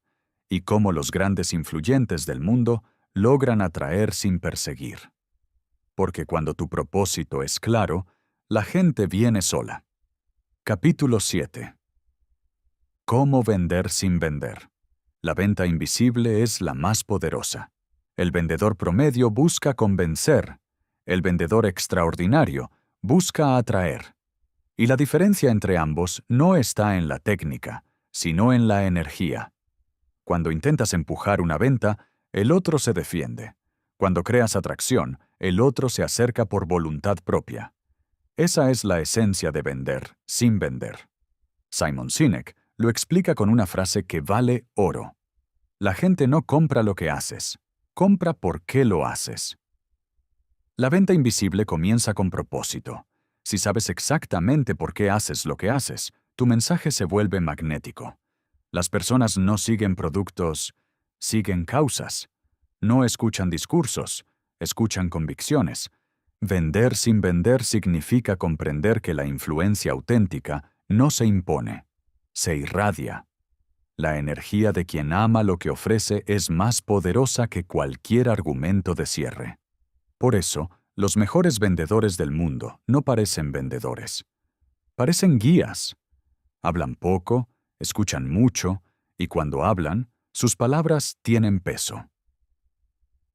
y cómo los grandes influyentes del mundo logran atraer sin perseguir. Porque cuando tu propósito es claro, la gente viene sola. Capítulo 7. ¿Cómo vender sin vender? La venta invisible es la más poderosa. El vendedor promedio busca convencer. El vendedor extraordinario busca atraer. Y la diferencia entre ambos no está en la técnica, sino en la energía. Cuando intentas empujar una venta, el otro se defiende. Cuando creas atracción, el otro se acerca por voluntad propia. Esa es la esencia de vender, sin vender. Simon Sinek lo explica con una frase que vale oro. La gente no compra lo que haces, compra por qué lo haces. La venta invisible comienza con propósito. Si sabes exactamente por qué haces lo que haces, tu mensaje se vuelve magnético. Las personas no siguen productos, siguen causas. No escuchan discursos, escuchan convicciones. Vender sin vender significa comprender que la influencia auténtica no se impone, se irradia. La energía de quien ama lo que ofrece es más poderosa que cualquier argumento de cierre. Por eso, los mejores vendedores del mundo no parecen vendedores. Parecen guías. Hablan poco, escuchan mucho, y cuando hablan, sus palabras tienen peso.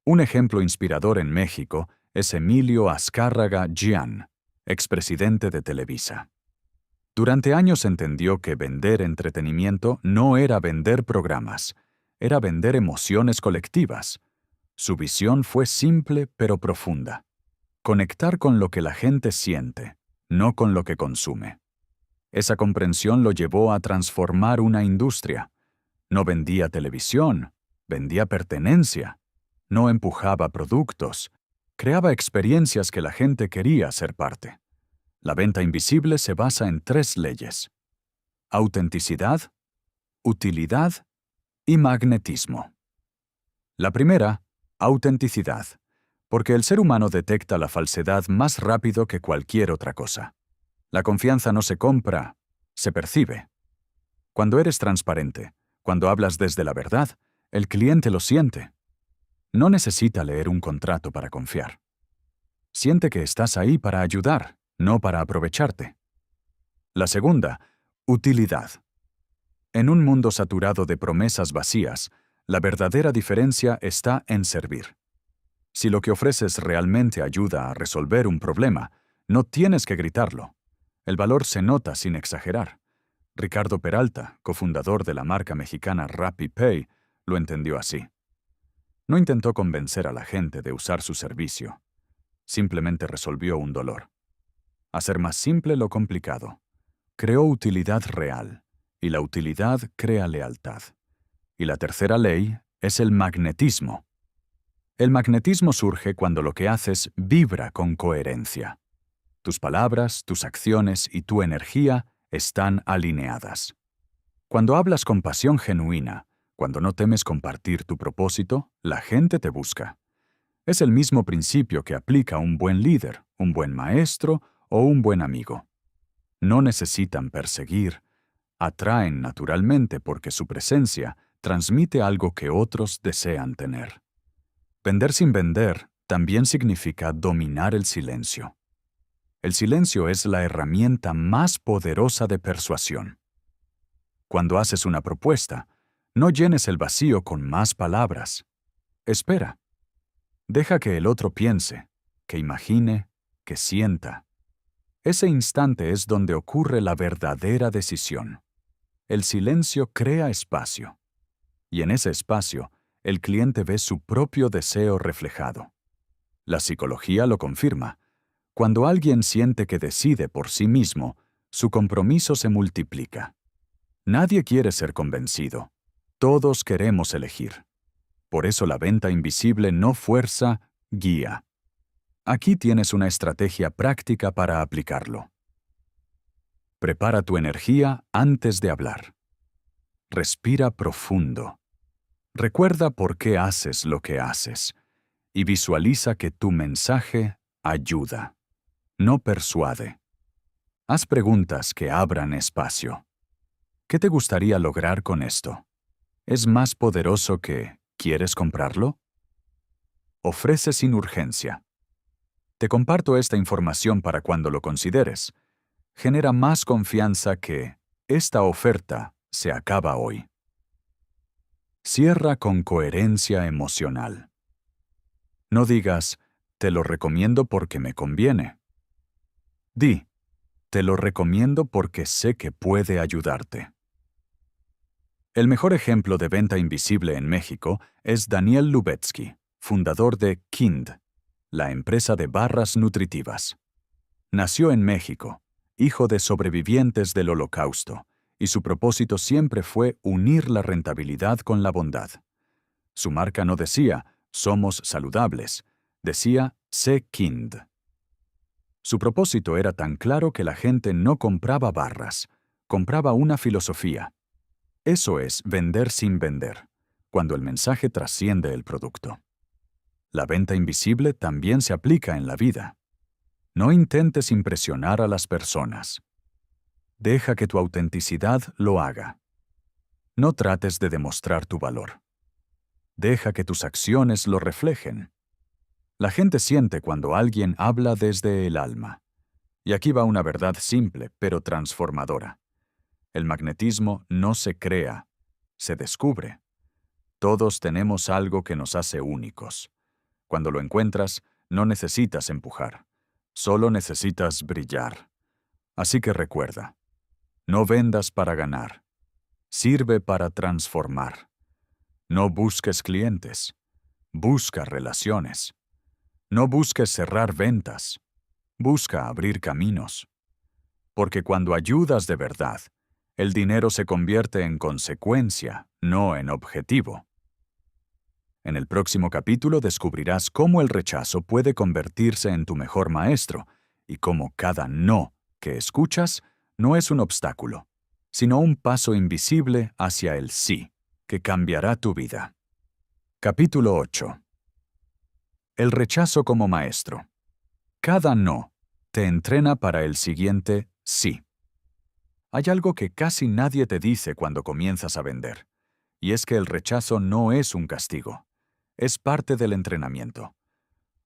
Un ejemplo inspirador en México es Emilio Azcárraga Gian, expresidente de Televisa. Durante años entendió que vender entretenimiento no era vender programas, era vender emociones colectivas. Su visión fue simple pero profunda: conectar con lo que la gente siente, no con lo que consume. Esa comprensión lo llevó a transformar una industria. No vendía televisión, vendía pertenencia. No empujaba productos, creaba experiencias que la gente quería ser parte. La venta invisible se basa en 3 leyes: autenticidad, utilidad y magnetismo. La primera, autenticidad, porque el ser humano detecta la falsedad más rápido que cualquier otra cosa. La confianza no se compra, se percibe. Cuando eres transparente, cuando hablas desde la verdad, el cliente lo siente. No necesita leer un contrato para confiar. Siente que estás ahí para ayudar, no para aprovecharte. La segunda, utilidad. En un mundo saturado de promesas vacías, la verdadera diferencia está en servir. Si lo que ofreces realmente ayuda a resolver un problema, no tienes que gritarlo. El valor se nota sin exagerar. Ricardo Peralta, cofundador de la marca mexicana RappiPay, lo entendió así. No intentó convencer a la gente de usar su servicio. Simplemente resolvió un dolor. Hacer más simple lo complicado. Creó utilidad real, y la utilidad crea lealtad. Y la tercera ley es el magnetismo. El magnetismo surge cuando lo que haces vibra con coherencia. Tus palabras, tus acciones y tu energía están alineadas. Cuando hablas con pasión genuina, cuando no temes compartir tu propósito, la gente te busca. Es el mismo principio que aplica un buen líder, un buen maestro o un buen amigo. No necesitan perseguir, atraen naturalmente porque su presencia transmite algo que otros desean tener. Vender sin vender también significa dominar el silencio. El silencio es la herramienta más poderosa de persuasión. Cuando haces una propuesta, no llenes el vacío con más palabras. Espera. Deja que el otro piense, que imagine, que sienta. Ese instante es donde ocurre la verdadera decisión. El silencio crea espacio. Y en ese espacio, el cliente ve su propio deseo reflejado. La psicología lo confirma. Cuando alguien siente que decide por sí mismo, su compromiso se multiplica. Nadie quiere ser convencido. Todos queremos elegir. Por eso la venta invisible no fuerza, guía. Aquí tienes una estrategia práctica para aplicarlo. Prepara tu energía antes de hablar. Respira profundo. Recuerda por qué haces lo que haces y visualiza que tu mensaje ayuda, no persuade. Haz preguntas que abran espacio. ¿Qué te gustaría lograr con esto? ¿Es más poderoso que ¿quieres comprarlo? Ofrece sin urgencia. Te comparto esta información para cuando lo consideres. Genera más confianza que esta oferta se acaba hoy. Cierra con coherencia emocional. No digas, te lo recomiendo porque me conviene. Di, te lo recomiendo porque sé que puede ayudarte. El mejor ejemplo de venta invisible en México es Daniel Lubetzky, fundador de Kind, la empresa de barras nutritivas. Nació en México, hijo de sobrevivientes del Holocausto, y su propósito siempre fue unir la rentabilidad con la bondad. Su marca no decía, somos saludables, decía, sé Kind. Su propósito era tan claro que la gente no compraba barras, compraba una filosofía. Eso es vender sin vender, cuando el mensaje trasciende el producto. La venta invisible también se aplica en la vida. No intentes impresionar a las personas. Deja que tu autenticidad lo haga. No trates de demostrar tu valor. Deja que tus acciones lo reflejen. La gente siente cuando alguien habla desde el alma. Y aquí va una verdad simple, pero transformadora. El magnetismo no se crea, se descubre. Todos tenemos algo que nos hace únicos. Cuando lo encuentras, no necesitas empujar. Solo necesitas brillar. Así que recuerda, no vendas para ganar. Sirve para transformar. No busques clientes. Busca relaciones. No busques cerrar ventas. Busca abrir caminos. Porque cuando ayudas de verdad, el dinero se convierte en consecuencia, no en objetivo. En el próximo capítulo descubrirás cómo el rechazo puede convertirse en tu mejor maestro y cómo cada no que escuchas no es un obstáculo, sino un paso invisible hacia el sí, que cambiará tu vida. Capítulo 8. El rechazo como maestro. Cada no te entrena para el siguiente sí. Hay algo que casi nadie te dice cuando comienzas a vender, y es que el rechazo no es un castigo. Es parte del entrenamiento.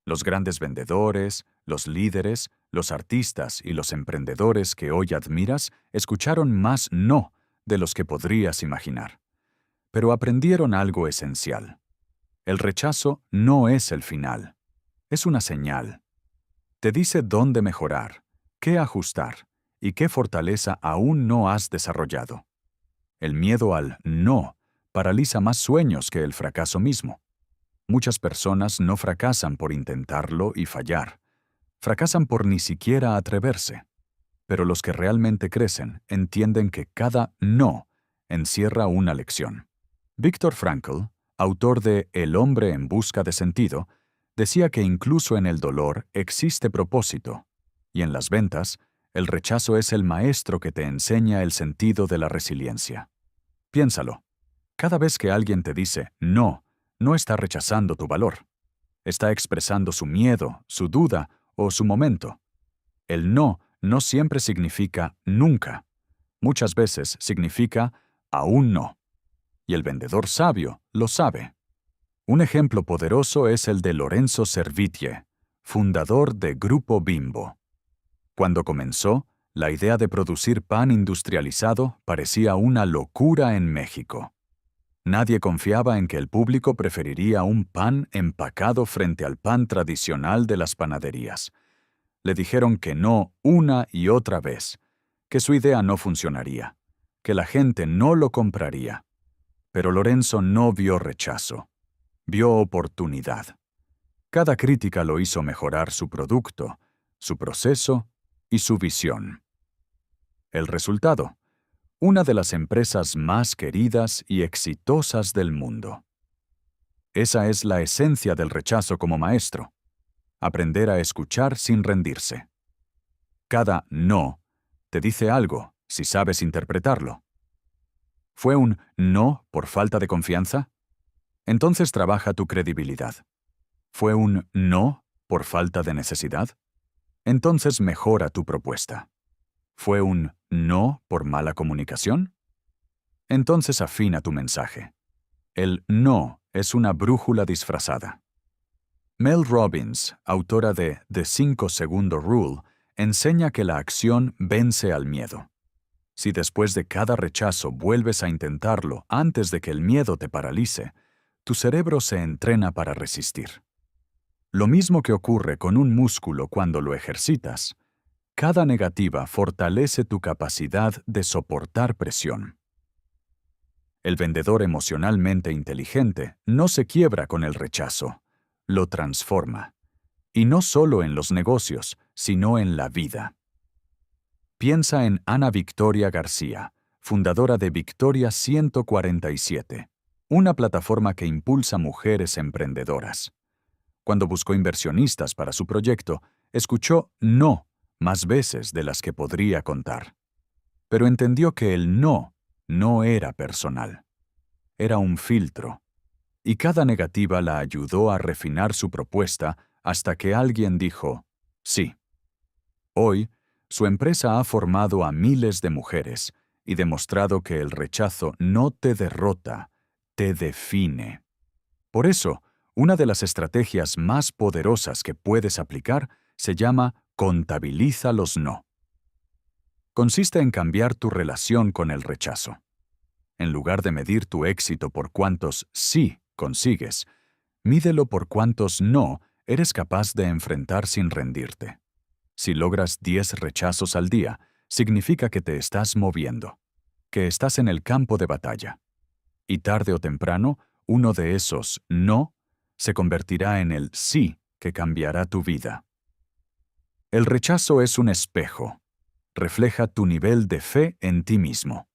Los grandes vendedores, los líderes, los artistas y los emprendedores que hoy admiras escucharon más no de los que podrías imaginar. Pero aprendieron algo esencial. El rechazo no es el final. Es una señal. Te dice dónde mejorar, qué ajustar y qué fortaleza aún no has desarrollado. El miedo al no paraliza más sueños que el fracaso mismo. Muchas personas no fracasan por intentarlo y fallar. Fracasan por ni siquiera atreverse. Pero los que realmente crecen entienden que cada no encierra una lección. Viktor Frankl, autor de El hombre en busca de sentido, decía que incluso en el dolor existe propósito, y en las ventas, el rechazo es el maestro que te enseña el sentido de la resiliencia. Piénsalo. Cada vez que alguien te dice no, no está rechazando tu valor. Está expresando su miedo, su duda o su momento. El no siempre significa nunca. Muchas veces significa aún no. Y el vendedor sabio lo sabe. Un ejemplo poderoso es el de Lorenzo Servitje, fundador de Grupo Bimbo. Cuando comenzó, La idea de producir pan industrializado parecía una locura en México. Nadie confiaba en que el público preferiría un pan empacado frente al pan tradicional de las panaderías. Le dijeron que no una y otra vez, que su idea no funcionaría, que la gente no lo compraría. Pero Lorenzo no vio rechazo, vio oportunidad. Cada crítica lo hizo mejorar su producto, su proceso y su visión. El resultado: una de las empresas más queridas y exitosas del mundo. Esa es la esencia del rechazo como maestro: aprender a escuchar sin rendirse. Cada no te dice algo si sabes interpretarlo. ¿Fue un no por falta de confianza? Entonces trabaja tu credibilidad. ¿Fue un no por falta de necesidad? Entonces mejora tu propuesta. ¿Fue un no por mala comunicación? Entonces afina tu mensaje. El no es una brújula disfrazada. Mel Robbins, autora de The 5-Segundo Rule, enseña que la acción vence al miedo. Si después de cada rechazo vuelves a intentarlo antes de que el miedo te paralice, tu cerebro se entrena para resistir. Lo mismo que ocurre con un músculo cuando lo ejercitas. Cada negativa fortalece tu capacidad de soportar presión. El vendedor emocionalmente inteligente no se quiebra con el rechazo, lo transforma. Y no solo en los negocios, sino en la vida. Piensa en Ana Victoria García, fundadora de Victoria 147, una plataforma que impulsa mujeres emprendedoras. Cuando buscó inversionistas para su proyecto, escuchó no más veces de las que podría contar. Pero entendió que el no era personal. Era un filtro. Y cada negativa la ayudó a refinar su propuesta hasta que alguien dijo sí. Hoy, su empresa ha formado a miles de mujeres y demostrado que el rechazo no te derrota, te define. Por eso, una de las estrategias más poderosas que puedes aplicar se llama contabiliza los no. Consiste en cambiar tu relación con el rechazo. En lugar de medir tu éxito por cuántos sí consigues, mídelo por cuántos no eres capaz de enfrentar sin rendirte. Si logras 10 rechazos al día, significa que te estás moviendo, que estás en el campo de batalla. Y tarde o temprano, uno de esos no se convertirá en el sí que cambiará tu vida. El rechazo es un espejo. Refleja tu nivel de fe en ti mismo.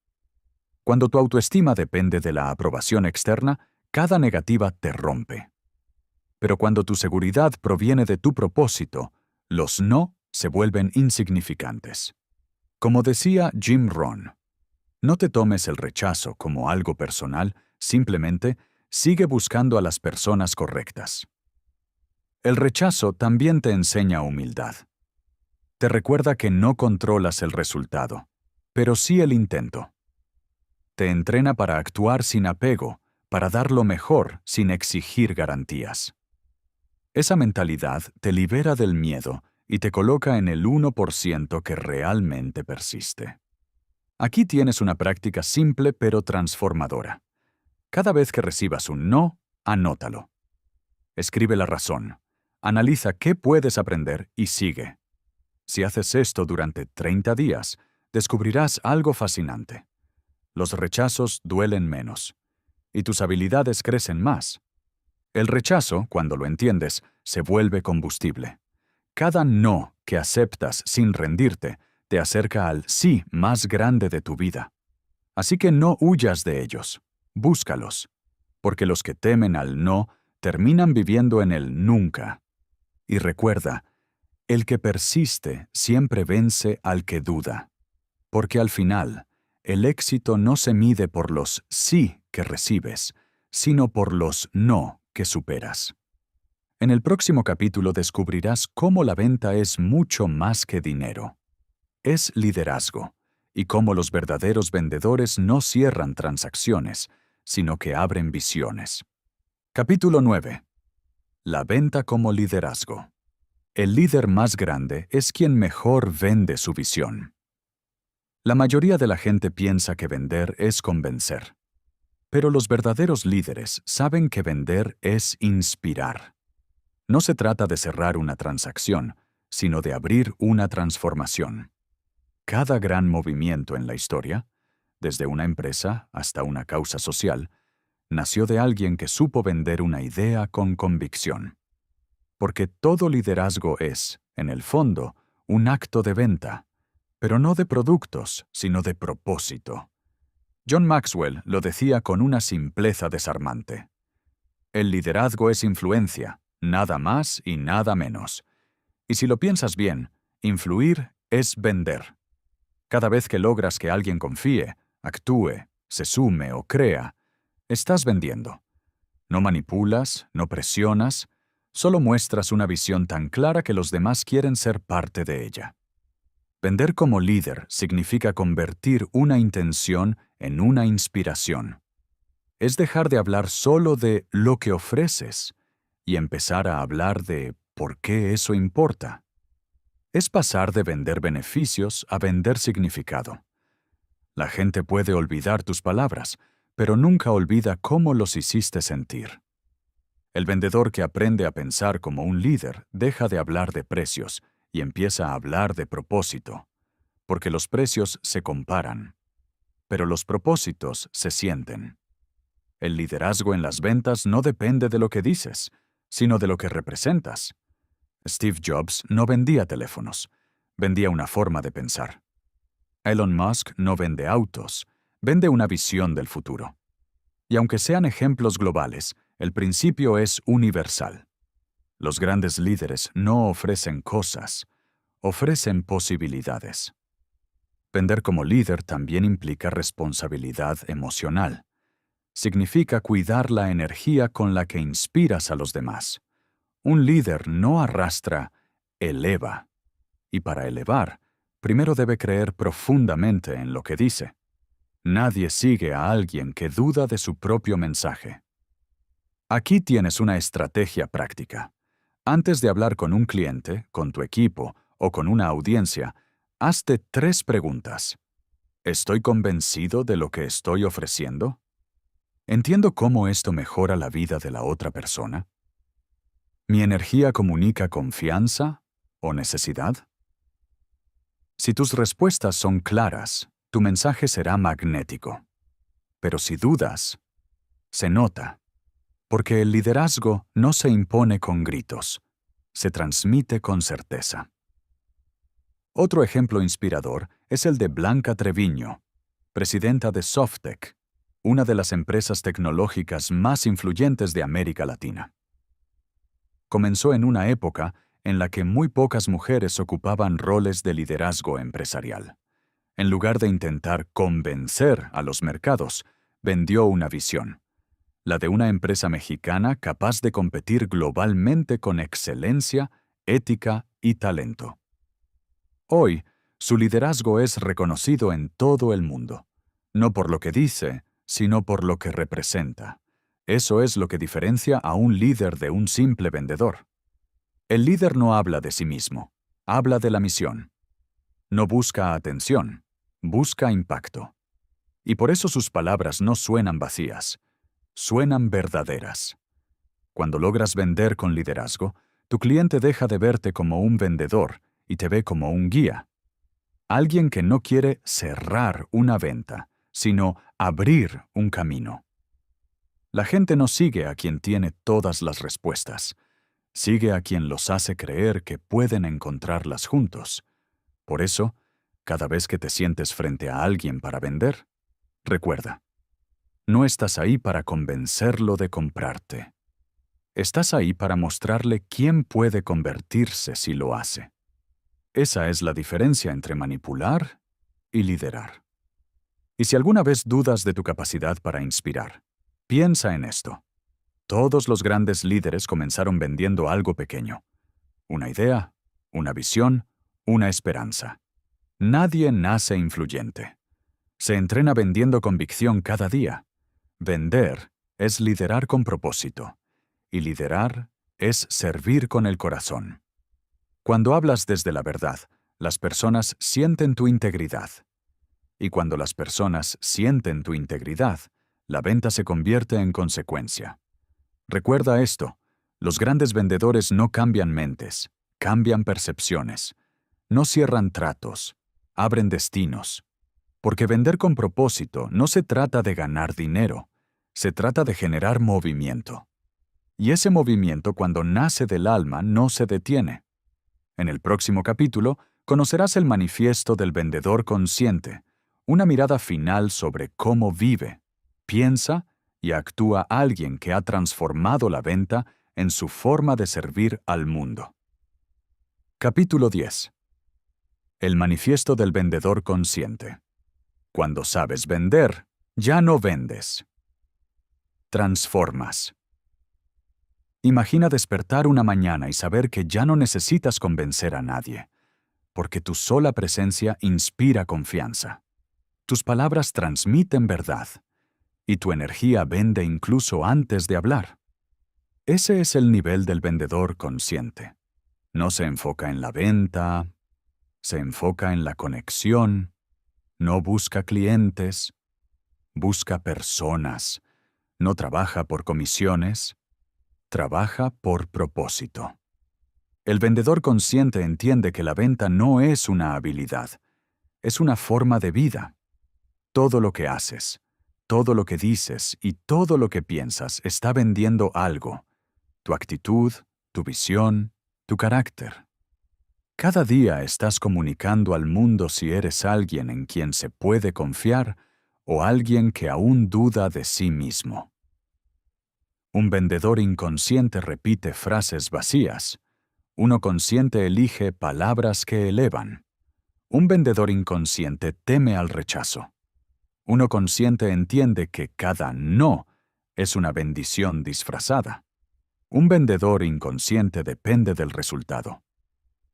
Cuando tu autoestima depende de la aprobación externa, cada negativa te rompe. Pero cuando tu seguridad proviene de tu propósito, los no se vuelven insignificantes. Como decía Jim Rohn, no te tomes el rechazo como algo personal, simplemente sigue buscando a las personas correctas. El rechazo también te enseña humildad. Te recuerda que no controlas el resultado, pero sí el intento. Te entrena para actuar sin apego, para dar lo mejor sin exigir garantías. Esa mentalidad te libera del miedo y te coloca en el 1% que realmente persiste. Aquí tienes una práctica simple pero transformadora. Cada vez que recibas un no, anótalo. Escribe la razón. Analiza qué puedes aprender y sigue. Si haces esto durante 30 días, descubrirás algo fascinante. Los rechazos duelen menos, y tus habilidades crecen más. El rechazo, cuando lo entiendes, se vuelve combustible. Cada no que aceptas sin rendirte te acerca al sí más grande de tu vida. Así que no huyas de ellos, búscalos, porque los que temen al no terminan viviendo en el nunca. Y recuerda, el que persiste siempre vence al que duda, porque al final, el éxito no se mide por los sí que recibes, sino por los no que superas. En el próximo capítulo descubrirás cómo la venta es mucho más que dinero. Es liderazgo, y cómo los verdaderos vendedores no cierran transacciones, sino que abren visiones. Capítulo 9. La venta como liderazgo. El líder más grande es quien mejor vende su visión. La mayoría de la gente piensa que vender es convencer. Pero los verdaderos líderes saben que vender es inspirar. No se trata de cerrar una transacción, sino de abrir una transformación. Cada gran movimiento en la historia, desde una empresa hasta una causa social, nació de alguien que supo vender una idea con convicción. Porque todo liderazgo es, en el fondo, un acto de venta, pero no de productos, sino de propósito. John Maxwell lo decía con una simpleza desarmante. El liderazgo es influencia, nada más y nada menos. Y si lo piensas bien, influir es vender. Cada vez que logras que alguien confíe, actúe, se sume o crea, estás vendiendo. No manipulas, no presionas, solo muestras una visión tan clara que los demás quieren ser parte de ella. Vender como líder significa convertir una intención en una inspiración. Es dejar de hablar solo de lo que ofreces y empezar a hablar de por qué eso importa. Es pasar de vender beneficios a vender significado. La gente puede olvidar tus palabras, pero nunca olvida cómo los hiciste sentir. El vendedor que aprende a pensar como un líder deja de hablar de precios y empieza a hablar de propósito, porque los precios se comparan, pero los propósitos se sienten. El liderazgo en las ventas no depende de lo que dices, sino de lo que representas. Steve Jobs no vendía teléfonos, vendía una forma de pensar. Elon Musk no vende autos, vende una visión del futuro. Y aunque sean ejemplos globales, el principio es universal. Los grandes líderes no ofrecen cosas, ofrecen posibilidades. Vender como líder también implica responsabilidad emocional. Significa cuidar la energía con la que inspiras a los demás. Un líder no arrastra, eleva. Y para elevar, primero debe creer profundamente en lo que dice. Nadie sigue a alguien que duda de su propio mensaje. Aquí tienes una estrategia práctica. Antes de hablar con un cliente, con tu equipo o con una audiencia, hazte 3 preguntas. ¿Estoy convencido de lo que estoy ofreciendo? ¿Entiendo cómo esto mejora la vida de la otra persona? ¿Mi energía comunica confianza o necesidad? Si tus respuestas son claras, tu mensaje será magnético. Pero si dudas, se nota. Porque el liderazgo no se impone con gritos, se transmite con certeza. Otro ejemplo inspirador es el de Blanca Treviño, presidenta de SoftTech, una de las empresas tecnológicas más influyentes de América Latina. Comenzó en una época en la que muy pocas mujeres ocupaban roles de liderazgo empresarial. En lugar de intentar convencer a los mercados, vendió una visión, la de una empresa mexicana capaz de competir globalmente con excelencia, ética y talento. Hoy, su liderazgo es reconocido en todo el mundo, no por lo que dice, sino por lo que representa. Eso es lo que diferencia a un líder de un simple vendedor. El líder no habla de sí mismo, habla de la misión. No busca atención, busca impacto. Y por eso sus palabras no suenan vacías, suenan verdaderas. Cuando logras vender con liderazgo, tu cliente deja de verte como un vendedor y te ve como un guía. Alguien que no quiere cerrar una venta, sino abrir un camino. La gente no sigue a quien tiene todas las respuestas. Sigue a quien los hace creer que pueden encontrarlas juntos. Por eso, cada vez que te sientes frente a alguien para vender, recuerda, no estás ahí para convencerlo de comprarte. Estás ahí para mostrarle quién puede convertirse si lo hace. Esa es la diferencia entre manipular y liderar. Y si alguna vez dudas de tu capacidad para inspirar, piensa en esto. Todos los grandes líderes comenzaron vendiendo algo pequeño. Una idea, una visión, una esperanza. Nadie nace influyente. Se entrena vendiendo convicción cada día. Vender es liderar con propósito. Y liderar es servir con el corazón. Cuando hablas desde la verdad, las personas sienten tu integridad. Y cuando las personas sienten tu integridad, la venta se convierte en consecuencia. Recuerda esto, los grandes vendedores no cambian mentes, cambian percepciones. No cierran tratos, abren destinos. Porque vender con propósito no se trata de ganar dinero, se trata de generar movimiento. Y ese movimiento, cuando nace del alma, no se detiene. En el próximo capítulo, conocerás el manifiesto del vendedor consciente, una mirada final sobre cómo vive, piensa y actúa alguien que ha transformado la venta en su forma de servir al mundo. Capítulo 10. El manifiesto del vendedor consciente. Cuando sabes vender, ya no vendes. Transformas. Imagina despertar una mañana y saber que ya no necesitas convencer a nadie, porque tu sola presencia inspira confianza. Tus palabras transmiten verdad, y tu energía vende incluso antes de hablar. Ese es el nivel del vendedor consciente. No se enfoca en la venta, se enfoca en la conexión, no busca clientes, busca personas, no trabaja por comisiones, trabaja por propósito. El vendedor consciente entiende que la venta no es una habilidad, es una forma de vida. Todo lo que haces, todo lo que dices y todo lo que piensas está vendiendo algo: tu actitud, tu visión, tu carácter. Cada día estás comunicando al mundo si eres alguien en quien se puede confiar o alguien que aún duda de sí mismo. Un vendedor inconsciente repite frases vacías. Uno consciente elige palabras que elevan. Un vendedor inconsciente teme al rechazo. Uno consciente entiende que cada no es una bendición disfrazada. Un vendedor inconsciente depende del resultado.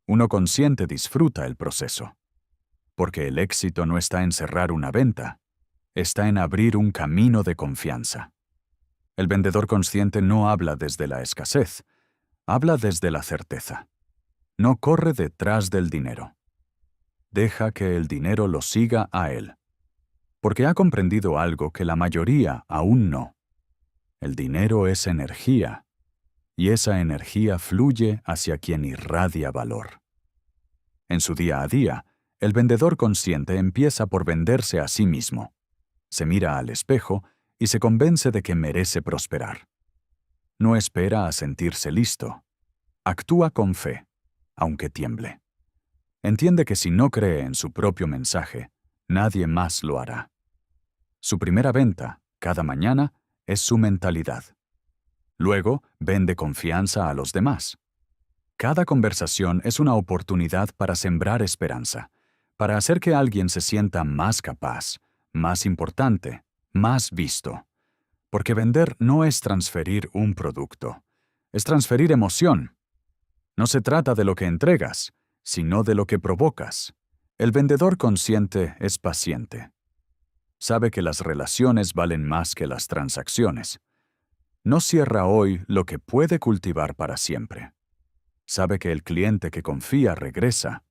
Uno consciente disfruta el proceso. Porque el éxito no está en cerrar una venta, está en abrir un camino de confianza. El vendedor consciente no habla desde la escasez, habla desde la certeza. No corre detrás del dinero. Deja que el dinero lo siga a él. Porque ha comprendido algo que la mayoría aún no. El dinero es energía, y esa energía fluye hacia quien irradia valor. En su día a día, el vendedor consciente empieza por venderse a sí mismo. Se mira al espejo y se convence de que merece prosperar. No espera a sentirse listo. Actúa con fe, aunque tiemble. Entiende que si no cree en su propio mensaje, nadie más lo hará. Su primera venta, cada mañana, es su mentalidad. Luego, vende confianza a los demás. Cada conversación es una oportunidad para sembrar esperanza, para hacer que alguien se sienta más capaz, más importante, más visto. Porque vender no es transferir un producto, es transferir emoción. No se trata de lo que entregas, sino de lo que provocas. El vendedor consciente es paciente. Sabe que las relaciones valen más que las transacciones. No cierra hoy lo que puede cultivar para siempre. Sabe que el cliente que confía regresa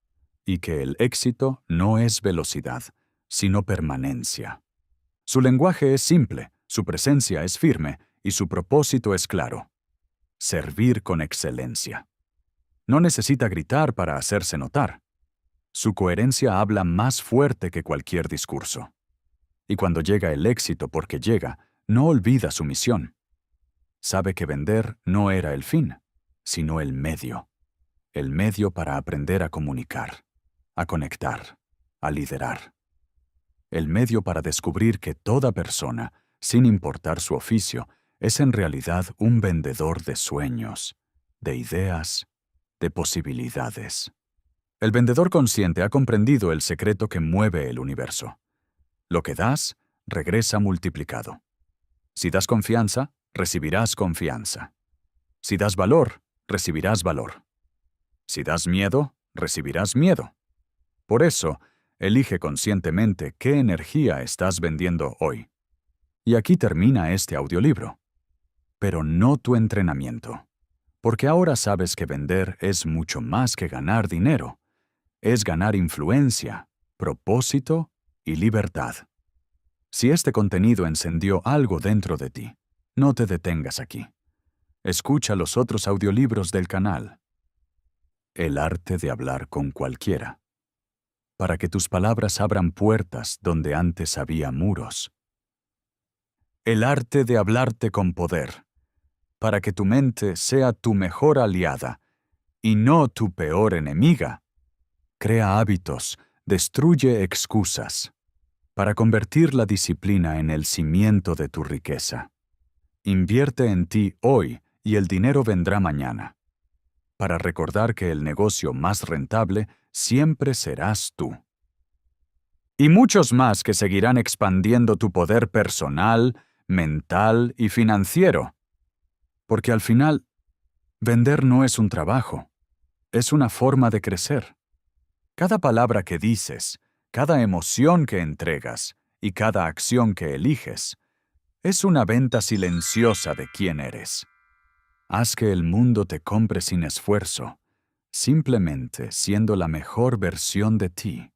y que el éxito no es velocidad, sino permanencia. Su lenguaje es simple, su presencia es firme y su propósito es claro: servir con excelencia. No necesita gritar para hacerse notar. Su coherencia habla más fuerte que cualquier discurso. Y cuando llega el éxito porque llega, no olvida su misión. Sabe que vender no era el fin, sino el medio para aprender a comunicar, a conectar, a liderar. El medio para descubrir que toda persona, sin importar su oficio, es en realidad un vendedor de sueños, de ideas, de posibilidades. El vendedor consciente ha comprendido el secreto que mueve el universo. Lo que das, regresa multiplicado. Si das confianza, recibirás confianza. Si das valor, recibirás valor. Si das miedo, recibirás miedo. Por eso, elige conscientemente qué energía estás vendiendo hoy. Y aquí termina este audiolibro. Pero no tu entrenamiento. Porque ahora sabes que vender es mucho más que ganar dinero. Es ganar influencia, propósito y libertad. Si este contenido encendió algo dentro de ti, no te detengas aquí. Escucha los otros audiolibros del canal. El arte de hablar con cualquiera, para que tus palabras abran puertas donde antes había muros. El arte de hablarte con poder, para que tu mente sea tu mejor aliada y no tu peor enemiga. Crea hábitos, destruye excusas, para convertir la disciplina en el cimiento de tu riqueza. Invierte en ti hoy y el dinero vendrá mañana, para recordar que el negocio más rentable siempre serás tú. Y muchos más que seguirán expandiendo tu poder personal, mental y financiero. Porque al final, vender no es un trabajo, es una forma de crecer. Cada palabra que dices, cada emoción que entregas y cada acción que eliges, es una venta silenciosa de quién eres. Haz que el mundo te compre sin esfuerzo, simplemente siendo la mejor versión de ti.